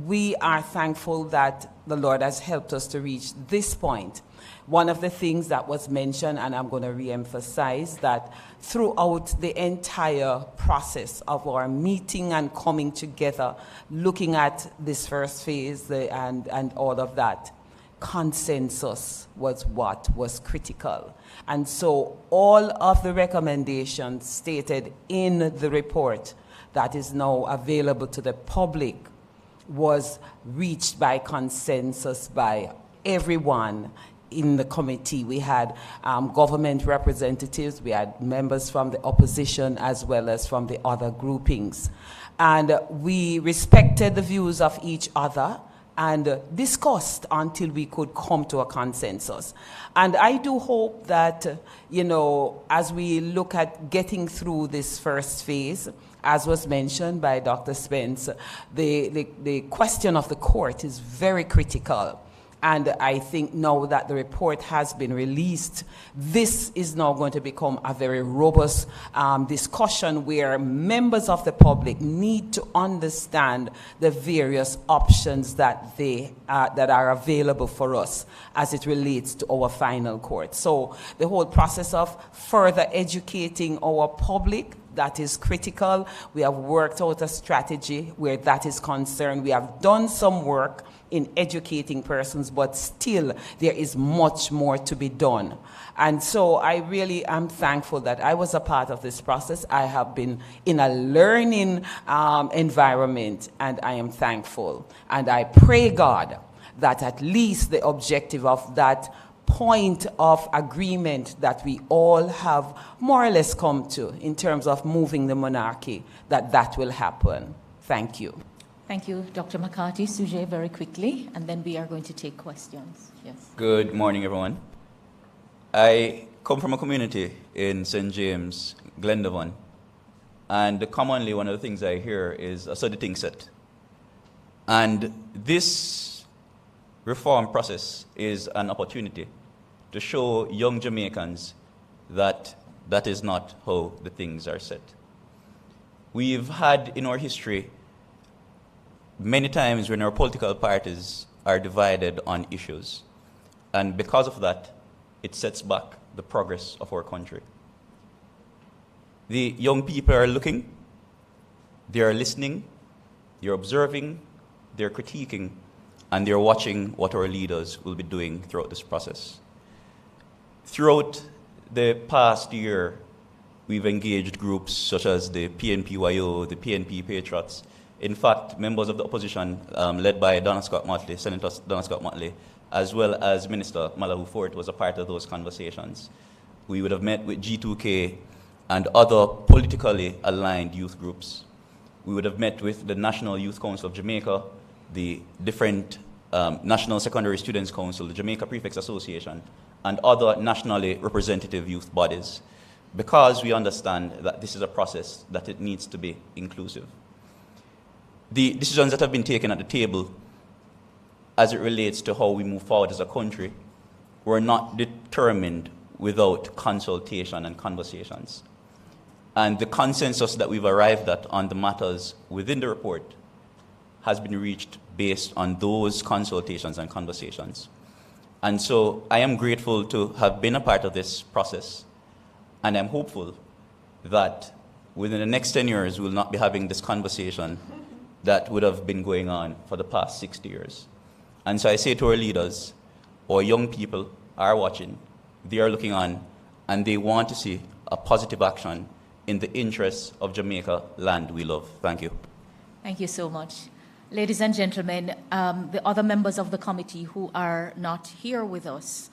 we are thankful that the Lord has helped us to reach this point. One of the things that was mentioned, and I'm going to re-emphasize, that throughout the entire process of our meeting and coming together, looking at this first phase and all of that, consensus was what was critical. And so all of the recommendations stated in the report that is now available to the public was reached by consensus by everyone in the committee. We had government representatives, we had members from the opposition as well as from the other groupings. And we respected the views of each other and discussed until we could come to a consensus. And I do hope that, as we look at getting through this first phase, as was mentioned by Dr. Spence, the question of the court is very critical. And I think now that the report has been released, this is now going to become a very robust discussion where members of the public need to understand the various options that are available for us as it relates to our final court. So the whole process of further educating our public, that is critical. We have worked out a strategy where that is concerned. We have done some work in educating persons, but still there is much more to be done. And so I really am thankful that I was a part of this process. I have been in a learning environment, and I am thankful. And I pray God that at least the objective of that point of agreement that we all have more or less come to in terms of moving the monarchy, that will happen. Thank you. Thank you, Dr. McCarthy. Sujay, very quickly, and then we are going to take questions. Yes. Good morning, everyone. I come from a community in St. James, Glendavon, and commonly one of the things I hear is a study thing set. And this reform process is an opportunity to show young Jamaicans that that is not how the things are set. We've had in our history many times when our political parties are divided on issues. And because of that, it sets back the progress of our country. The young people are looking, they are listening, they're observing, they're critiquing, and they're watching what our leaders will be doing throughout this process. Throughout the past year, we've engaged groups such as the PNPYO, the PNP Patriots. In fact, members of the opposition, led by Donna Scott Motley, Senator Donna Scott Motley, as well as Minister Malahoo Fort was a part of those conversations. We would have met with G2K and other politically aligned youth groups. We would have met with the National Youth Council of Jamaica, the different National Secondary Students Council, the Jamaica Prefects Association, and other nationally representative youth bodies, because we understand that this is a process that it needs to be inclusive. The decisions that have been taken at the table as it relates to how we move forward as a country were not determined without consultation and conversations. And the consensus that we've arrived at on the matters within the report has been reached based on those consultations and conversations. And so I am grateful to have been a part of this process, and I'm hopeful that within the next 10 years, we'll not be having this conversation that would have been going on for the past 60 years. And so I say to our leaders, our young people are watching, they are looking on, and they want to see a positive action in the interests of Jamaica, land we love. Thank you. Thank you so much. Ladies and gentlemen, the other members of the committee who are not here with us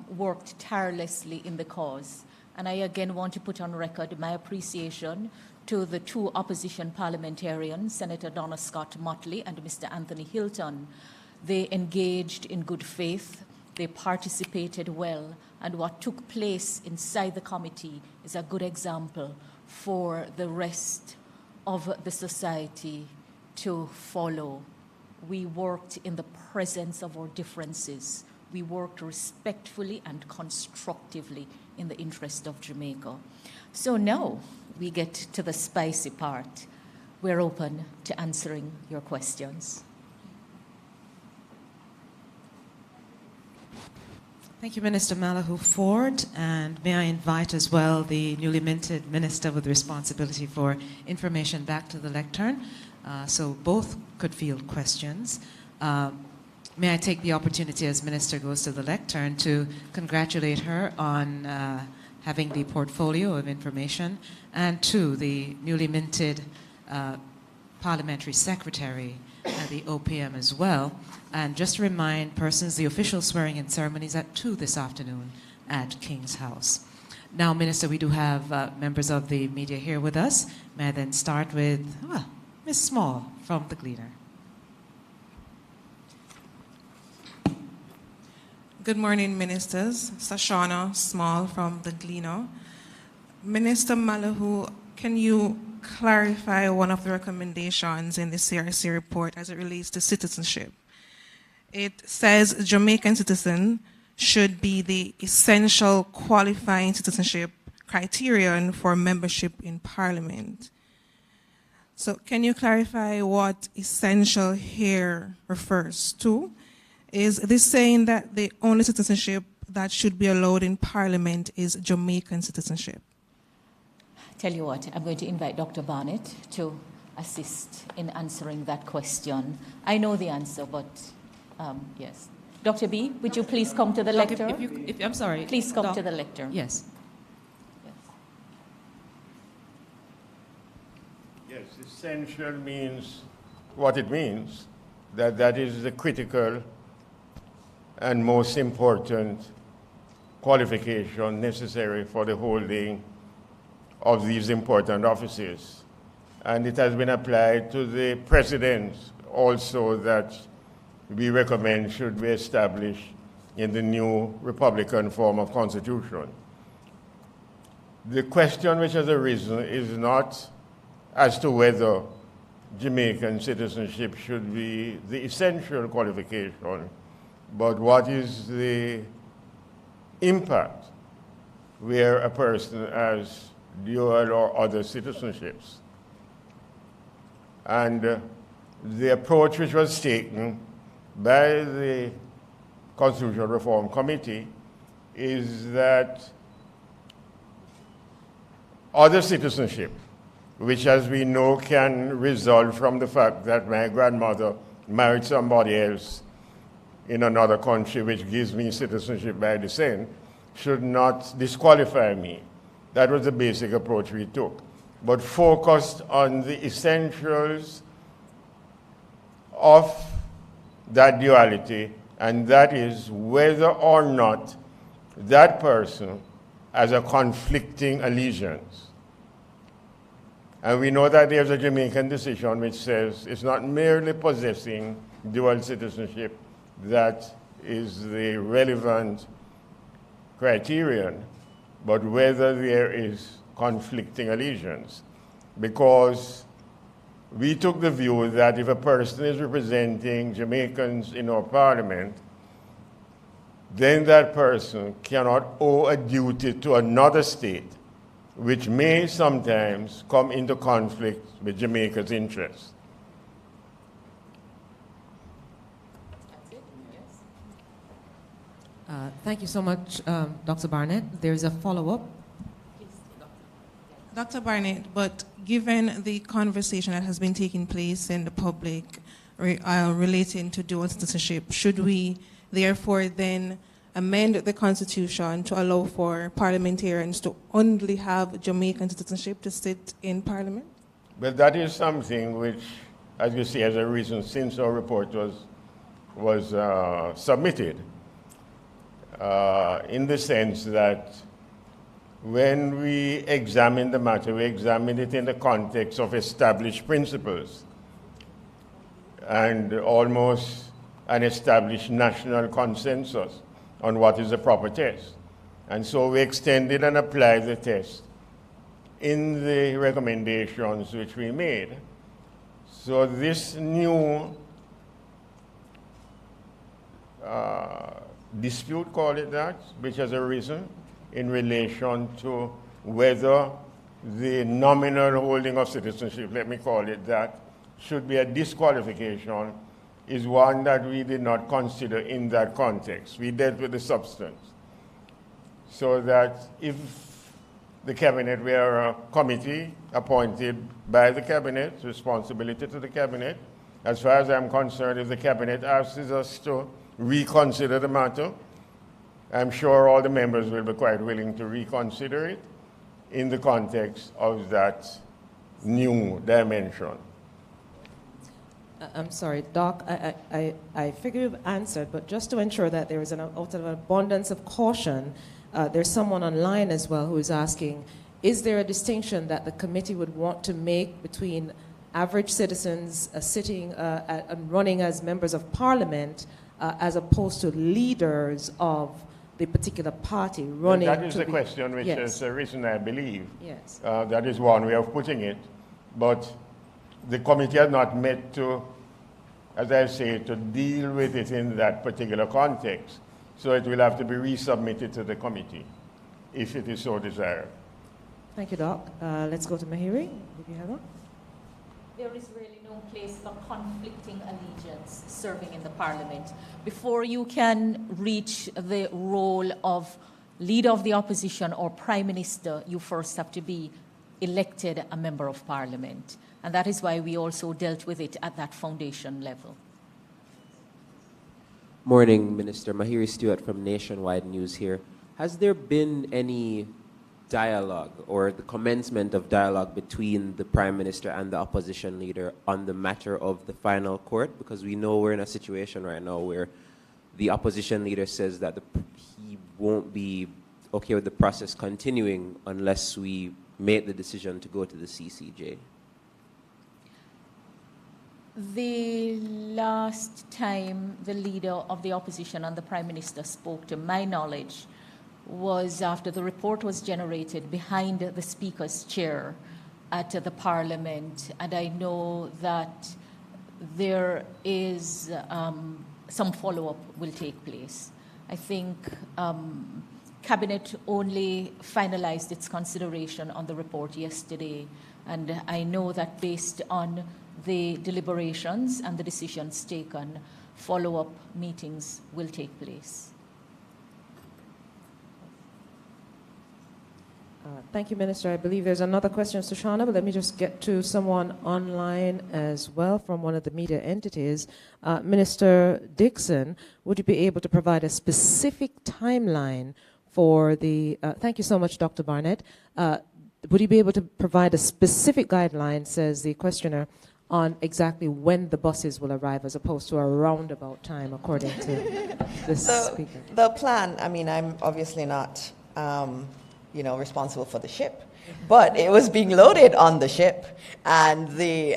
worked tirelessly in the cause. And I again want to put on record my appreciation to the two opposition parliamentarians, Senator Donna Scott Motley and Mr. Anthony Hilton. They engaged in good faith, they participated well, and what took place inside the committee is a good example for the rest of the society to follow. We worked in the presence of our differences. We worked respectfully and constructively in the interest of Jamaica. So now we get to the spicy part. We're open to answering your questions. Thank you, Minister Malahoo Ford, and may I invite as well the newly minted Minister with responsibility for information back to the lectern, so both could field questions. May I take the opportunity as Minister goes to the lectern to congratulate her on having the portfolio of information, and to the newly minted Parliamentary Secretary and the OPM as well. And just to remind persons, the official swearing-in ceremony is at 2 this afternoon at King's House. Now, Minister, we do have members of the media here with us. May I then start with Ms. Small from the Gleaner. Good morning, Ministers. Sashana Small from the Gleaner. Minister Malahoo, can you clarify one of the recommendations in the CRC report as it relates to citizenship? It says Jamaican citizen should be the essential qualifying citizenship criterion for membership in Parliament. So can you clarify what essential here refers to? Is this saying that the only citizenship that should be allowed in Parliament is Jamaican citizenship? Tell you what, I'm going to invite Dr. Barnett to assist in answering that question. I know the answer, but yes. Dr. B, would you please come to the lectern? I'm sorry. Please come to the lectern. Yes. Yes, essential means what it means, that is the critical and most important qualification necessary for the holding of these important offices. and it has been applied to the precedent also that we recommend should be established in the new Republican form of constitution. The question which has arisen is not as to whether Jamaican citizenship should be the essential qualification, but what is the impact where a person has dual or other citizenships. And the approach which was taken by the Constitutional Reform Committee is that other citizenship, which as we know can result from the fact that my grandmother married somebody else in another country which gives me citizenship by descent, should not disqualify me. That was the basic approach we took, but focused on the essentials of that duality, and that is whether or not that person has a conflicting allegiance. And we know that there's a Jamaican decision which says it's not merely possessing dual citizenship that is the relevant criterion, but whether there is conflicting allegiance. Because we took the view that if a person is representing Jamaicans in our parliament, then that person cannot owe a duty to another state, which may sometimes come into conflict with Jamaica's interests. Thank you so much, Dr. Barnett. There's a follow-up. Dr. Barnett, but given the conversation that has been taking place in the public relating to dual citizenship, should we therefore then amend the Constitution to allow for parliamentarians to only have Jamaican citizenship to sit in Parliament? Well, that is something which, as you see, has arisen since our report was submitted, in the sense that when we examine the matter, we examine it in the context of established principles and almost an established national consensus on what is the proper test. And so we extended and applied the test in the recommendations which we made. So this new dispute, call it that, which has arisen in relation to whether the nominal holding of citizenship, let me call it that, should be a disqualification, is one that we did not consider in that context. We dealt with the substance. So that if the cabinet were a committee appointed by the cabinet, responsibility to the cabinet, as far as I'm concerned, if the cabinet asks us to reconsider the matter, I'm sure all the members will be quite willing to reconsider it in the context of that new dimension. I'm sorry, Doc, I figure you've answered, but just to ensure that there is out of an abundance of caution, there's someone online as well who is asking, is there a distinction that the committee would want to make between average citizens sitting and running as members of parliament as opposed to leaders of the particular party running? That is the question which has arisen, I believe. Yes. That is one way of putting it. But the committee has not met to, as I say, to deal with it in that particular context. So it will have to be resubmitted to the committee, if it is so desired. Thank you, Doc. Let's go to Mahiri. Did you have one? There is really no place for conflicting allegiance serving in the parliament. Before you can reach the role of leader of the opposition or prime minister, you first have to be elected a member of parliament. And that is why we also dealt with it at that foundation level. Morning, Minister. Mahiri Stewart from Nationwide News here. Has there been any dialogue or the commencement of dialogue between the Prime Minister and the opposition leader on the matter of the final court? Because we know we're in a situation right now where the opposition leader says that he won't be okay with the process continuing unless we make the decision to go to the CCJ. The last time the leader of the opposition and the Prime Minister spoke, to my knowledge, was after the report was generated behind the Speaker's chair at the Parliament. And I know that there is some follow-up will take place. I think Cabinet only finalized its consideration on the report yesterday, and I know that based on the deliberations and the decisions taken, follow-up meetings will take place. Thank you, Minister. I believe there's another question, Sushana, but let me just get to someone online as well from one of the media entities. Minister Dixon, would you be able to provide a specific timeline for the, thank you so much, Dr. Barnett. Would you be able to provide a specific guideline, says the questioner, on exactly when the buses will arrive as opposed to a roundabout time, according to the speaker? The plan, I mean, I'm obviously not responsible for the ship, but it was being loaded on the ship, and the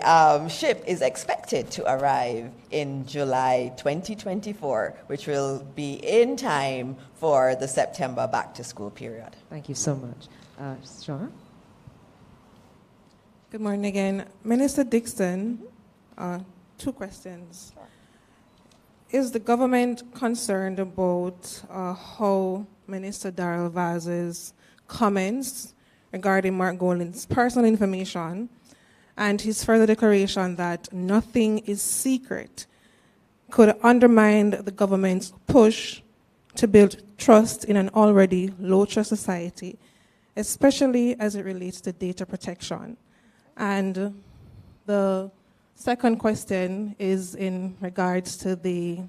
ship is expected to arrive in July 2024, which will be in time for the September back-to-school period. Thank you so much. Shauna? Good morning again. Minister Dixon, two questions. Sure. Is the government concerned about how Minister Darrell Vaz's comments regarding Mark Golding's personal information and his further declaration that nothing is secret could undermine the government's push to build trust in an already low-trust society, especially as it relates to data protection? And the second question is in regards to the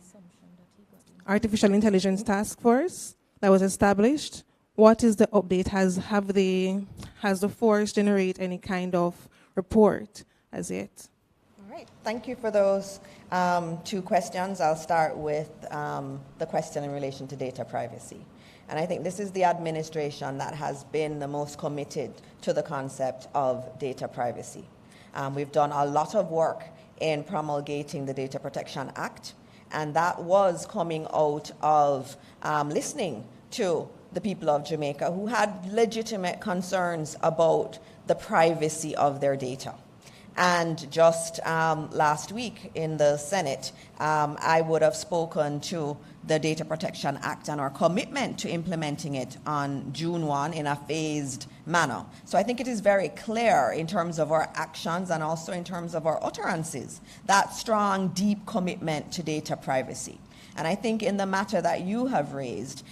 Artificial Intelligence Task Force that was established. What is the update? Has the force generate any kind of report as yet? All right, thank you for those two questions. I'll start with the question in relation to data privacy. And I think this is the administration that has been the most committed to the concept of data privacy. We've done a lot of work in promulgating the Data Protection Act, and that was coming out of listening to the people of Jamaica who had legitimate concerns about the privacy of their data. And just last week in the Senate, I would have spoken to the Data Protection Act and our commitment to implementing it on June 1 in a phased manner. So I think it is very clear in terms of our actions and also in terms of our utterances, that strong, deep commitment to data privacy. And I think in the matter that you have raised,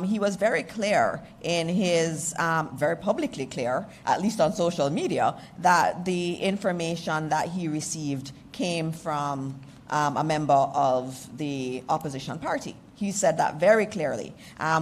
he was very clear in his, very publicly clear, at least on social media, that the information that he received came from a member of the opposition party. He said that very clearly.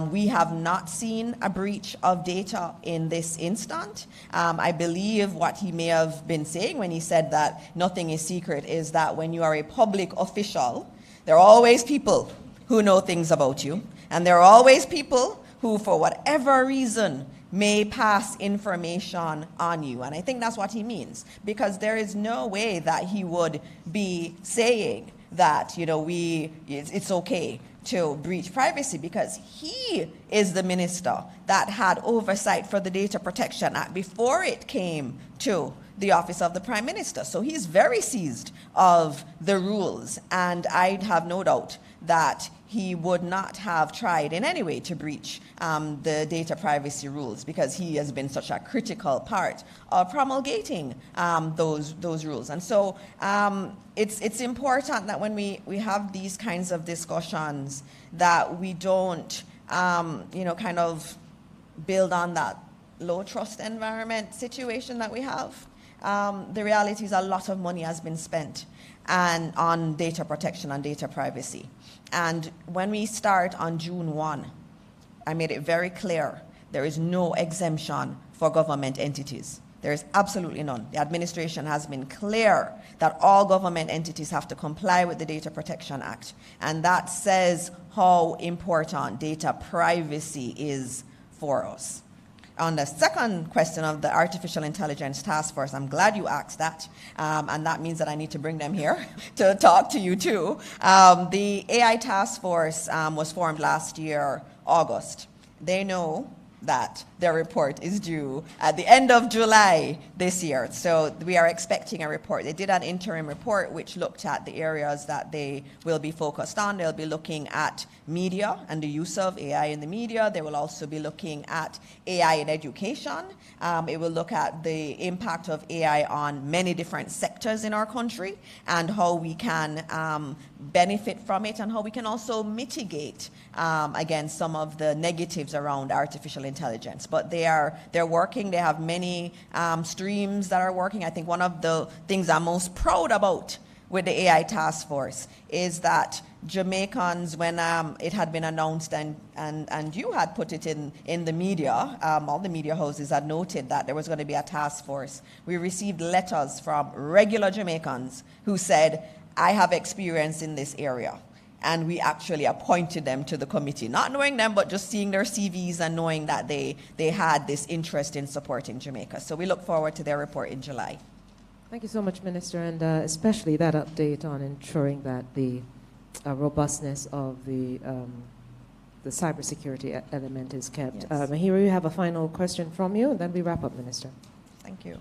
We have not seen a breach of data in this instant. I believe what he may have been saying when he said that nothing is secret is that when you are a public official, there are always people who know things about you, and there are always people who, for whatever reason, may pass information on you. And I think that's what he means, because there is no way that he would be saying that, it's okay to breach privacy, because he is the minister that had oversight for the Data Protection Act before it came to the office of the Prime Minister. So he's very seized of the rules, and I have no doubt that he would not have tried in any way to breach the data privacy rules, because he has been such a critical part of promulgating those rules. And so it's important that when we have these kinds of discussions, that we don't kind of build on that low trust environment situation that we have. The reality is a lot of money has been spent on data protection and data privacy. And when we start on June 1, I made it very clear there is no exemption for government entities. There is absolutely none. The administration has been clear that all government entities have to comply with the Data Protection Act. And that says how important data privacy is for us. On the second question of the Artificial Intelligence Task Force, I'm glad you asked that, and that means that I need to bring them here to talk to you too. The AI Task Force was formed last year, August. They know that their report is due at the end of July this year. So we are expecting a report. They did an interim report which looked at the areas that they will be focused on. They'll be looking at media and the use of AI in the media. They will also be looking at AI in education. It will look at the impact of AI on many different sectors in our country and how we can benefit from it and how we can also mitigate against some of the negatives around artificial intelligence. But they're working. They have many streams that are working. I think one of the things I'm most proud about with the AI task force is that Jamaicans, when it had been announced and you had put it in the media, all the media houses had noted that there was going to be a task force. We received letters from regular Jamaicans who said, I have experience in this area. And we actually appointed them to the committee, not knowing them, but just seeing their CVs and knowing that they had this interest in supporting Jamaica. So we look forward to their report in July. Thank you so much, Minister, and especially that update on ensuring that the robustness of the cybersecurity element is kept. Yes. Mahira, we have a final question from you, and then we wrap up, Minister. Thank you.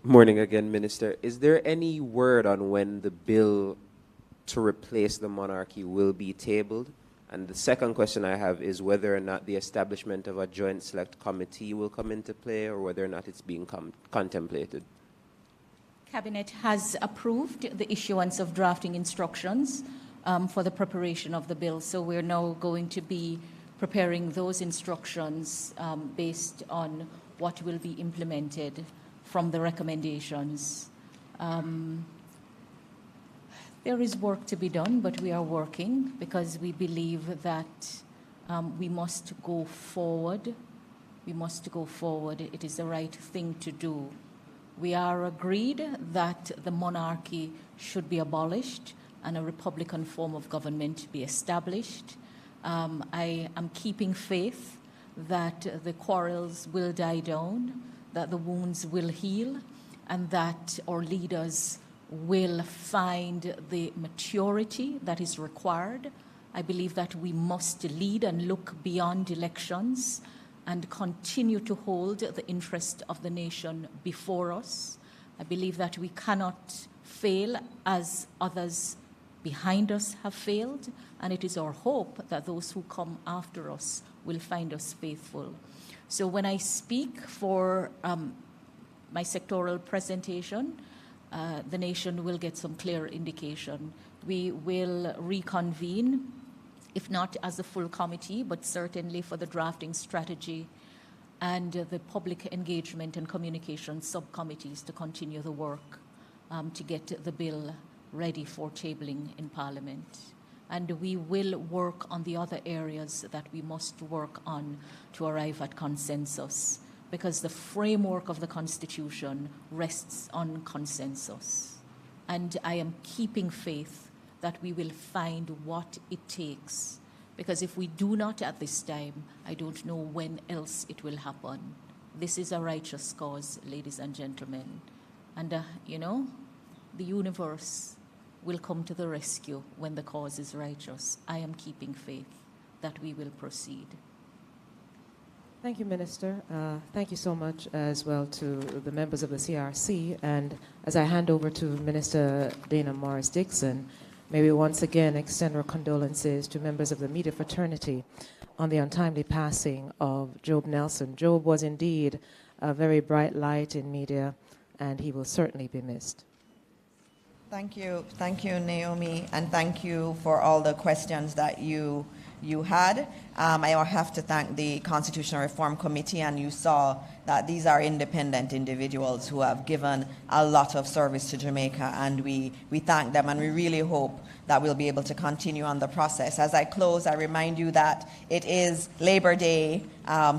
Morning again, Minister. Is there any word on when the bill to replace the monarchy will be tabled? And the second question I have is whether or not the establishment of a joint select committee will come into play or whether or not it's being contemplated. Cabinet has approved the issuance of drafting instructions for the preparation of the bill. So we're now going to be preparing those instructions based on what will be implemented from the recommendations. There is work to be done, but we are working because we believe that we must go forward. We must go forward. It is the right thing to do. We are agreed that the monarchy should be abolished and a republican form of government be established. I am keeping faith that the quarrels will die down, that the wounds will heal, and that our leaders will find the maturity that is required. I believe that we must lead and look beyond elections and continue to hold the interest of the nation before us. I believe that we cannot fail as others behind us have failed, and it is our hope that those who come after us will find us faithful. So when I speak for my sectoral presentation, the nation will get some clear indication. We will reconvene, if not as a full committee, but certainly for the drafting strategy and the public engagement and communication subcommittees to continue the work to get the bill ready for tabling in Parliament. And we will work on the other areas that we must work on to arrive at consensus, because the framework of the Constitution rests on consensus. And I am keeping faith that we will find what it takes, because if we do not at this time, I don't know when else it will happen. This is a righteous cause, ladies and gentlemen. And, the universe will come to the rescue when the cause is righteous. I am keeping faith that we will proceed. Thank you, Minister. Thank you so much as well to the members of the CRC. And as I hand over to Minister Dana Morris-Dixon, may we once again extend our condolences to members of the media fraternity on the untimely passing of Job Nelson. Job was indeed a very bright light in media, and he will certainly be missed. Thank you, Naomi, and thank you for all the questions that you had. I have to thank the Constitutional Reform Committee, and you saw that these are independent individuals who have given a lot of service to Jamaica, and we thank them, and we really hope that we'll be able to continue on the process. As I close, I remind you that it is Labor Day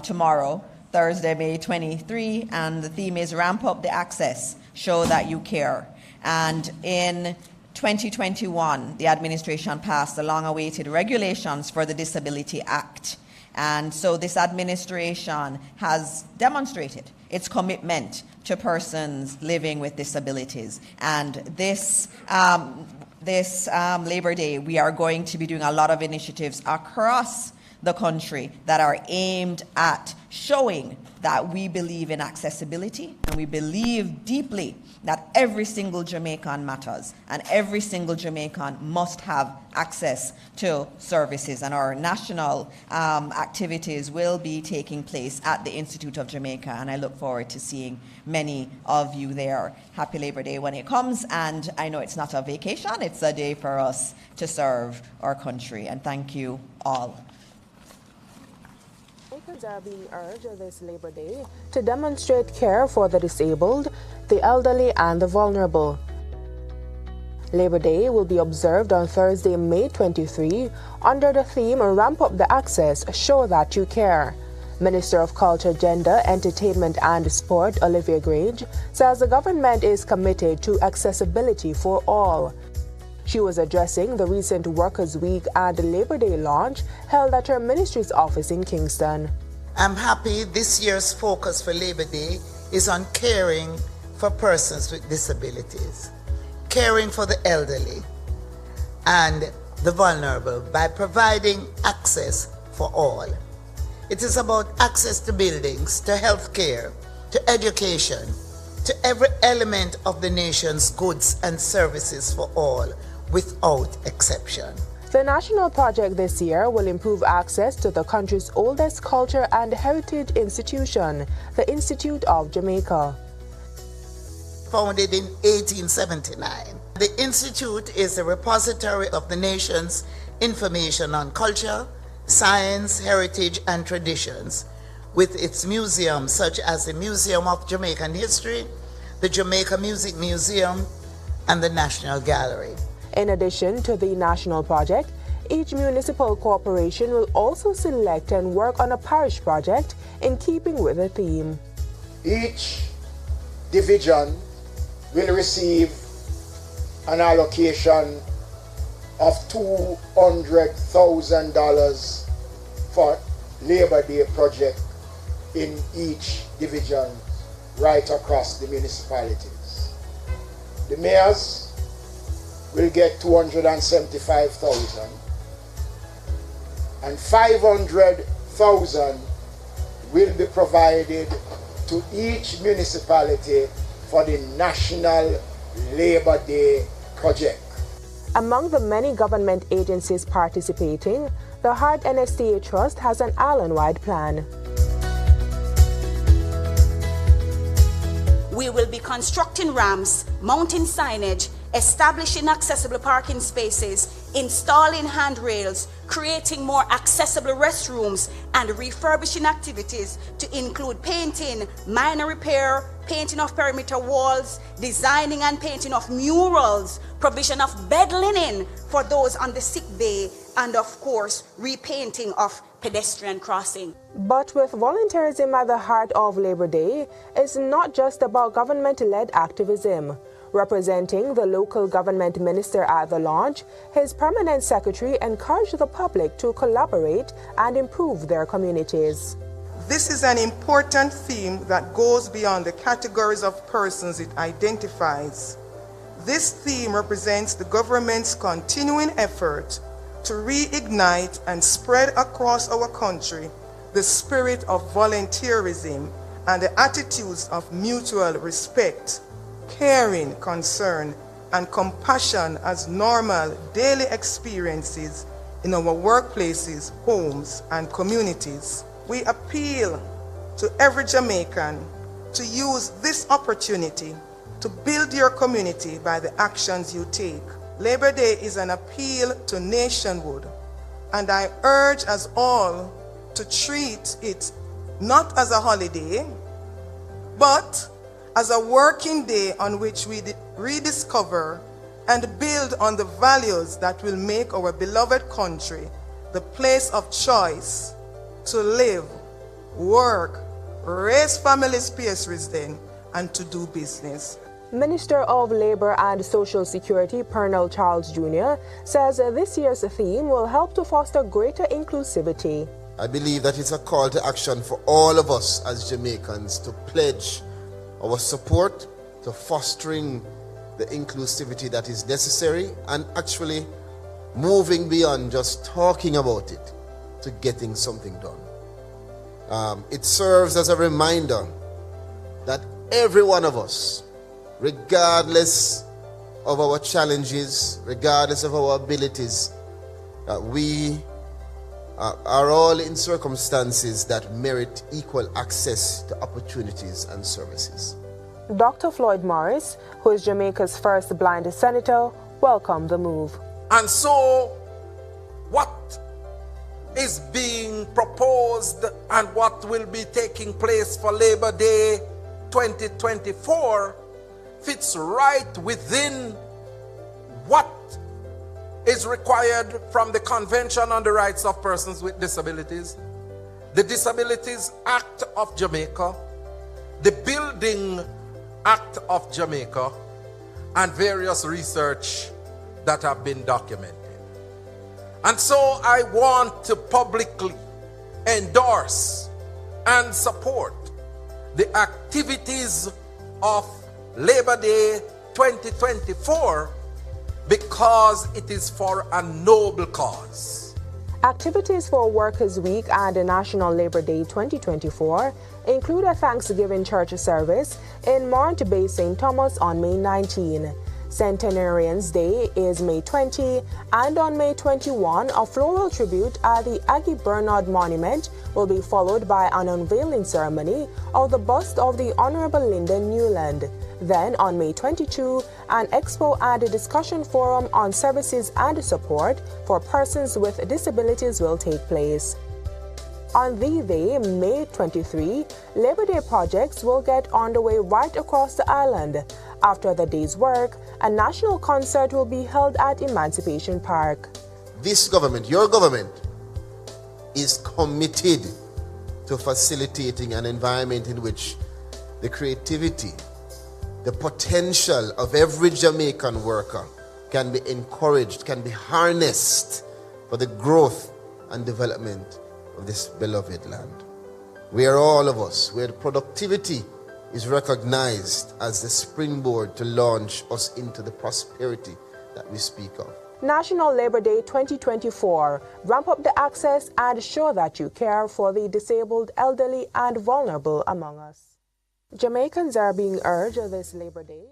tomorrow, Thursday, May 23, and the theme is Ramp Up the Access, Show That You Care. And in 2021, the administration passed the long-awaited regulations for the Disability Act. And so this administration has demonstrated its commitment to persons living with disabilities. And this Labor Day, we are going to be doing a lot of initiatives across the country that are aimed at showing that we believe in accessibility, and we believe deeply that every single Jamaican matters and every single Jamaican must have access to services. And our national activities will be taking place at the Institute of Jamaica, and I look forward to seeing many of you there. Happy Labor Day when it comes, and I know it's not a vacation, it's a day for us to serve our country, and thank you all. Jamaicans are being urged this Labor Day to demonstrate care for the disabled, the elderly, and the vulnerable. Labor Day will be observed on Thursday, May 23, under the theme Ramp Up the Access, Show That You Care. Minister of Culture, Gender, Entertainment and Sport, Olivia Grange, says the government is committed to accessibility for all. She was addressing the recent Workers' Week and Labor Day launch held at her ministry's office in Kingston. I'm happy this year's focus for Labor Day is on caring for persons with disabilities, caring for the elderly and the vulnerable by providing access for all. It is about access to buildings, to health care, to education, to every element of the nation's goods and services for all, without exception. The national project this year will improve access to the country's oldest culture and heritage institution, the Institute of Jamaica. Founded in 1879, the Institute is a repository of the nation's information on culture, science, heritage, and traditions, with its museums such as the Museum of Jamaican History, the Jamaica Music Museum, and the National Gallery. In addition to the national project, each municipal corporation will also select and work on a parish project in keeping with the theme. Each division will receive an allocation of $200,000 for Labor Day project in each division right across the municipalities. The mayors will get $275,000 and $500,000 will be provided to each municipality for the National Labor Day project. Among the many government agencies participating, the Heart NSTA Trust has an island-wide plan. We will be constructing ramps, mounting signage, establishing accessible parking spaces, installing handrails, creating more accessible restrooms, and refurbishing activities to include painting, minor repair, painting of perimeter walls, designing and painting of murals, provision of bed linen for those on the sick bay, and of course, repainting of pedestrian crossing. But with volunteerism at the heart of Labor Day, it's not just about government-led activism. Representing the local government minister at the launch, his permanent secretary encouraged the public to collaborate and improve their communities. This is an important theme that goes beyond the categories of persons it identifies. This theme represents the government's continuing effort to reignite and spread across our country the spirit of volunteerism and the attitudes of mutual respect, caring, concern, and compassion as normal daily experiences in our workplaces, homes, and communities. We appeal to every Jamaican to use this opportunity to build your community by the actions you take. Labor Day is an appeal to nationhood, and I urge us all to treat it not as a holiday, but as a working day on which we rediscover and build on the values that will make our beloved country the place of choice to live, work, raise families, and to do business. Minister of Labour and Social Security, Pernell Charles Jr., says this year's theme will help to foster greater inclusivity. I believe that it's a call to action for all of us as Jamaicans to pledge our support to fostering the inclusivity that is necessary and actually moving beyond just talking about it to getting something done. It serves as a reminder that every one of us, regardless of our challenges, regardless of our abilities, we are all in circumstances that merit equal access to opportunities and services. Dr. Floyd Morris, who is Jamaica's first blind senator, welcomed the move. And so, what is being proposed and what will be taking place for Labor Day 2024 fits right within what is required from the Convention on the Rights of Persons with Disabilities, the Disabilities Act of Jamaica, the Building Act of Jamaica, and various research that have been documented. And so I want to publicly endorse and support the activities of Labor Day 2024 because it is for a noble cause. Activities for Workers' Week and the National Labor Day 2024 include a Thanksgiving church service in Mount Bay St. Thomas on May 19. Centenarians Day is May 20, and on May 21, a floral tribute at the Aggie Bernard Monument will be followed by an unveiling ceremony of the bust of the Honorable Lyndon Newland. Then, on May 22, an expo and a discussion forum on services and support for persons with disabilities will take place. On the day, May 23, Labor Day projects will get underway right across the island. After the day's work, a national concert will be held at Emancipation Park. This government, your government, is committed to facilitating an environment in which the creativity, the potential of every Jamaican worker can be encouraged, can be harnessed for the growth and development of this beloved land. Where all of us, where productivity is recognized as the springboard to launch us into the prosperity that we speak of. National Labor Day 2024. Ramp up the access and show that you care for the disabled, elderly, and vulnerable among us. Jamaicans are being urged this Labor Day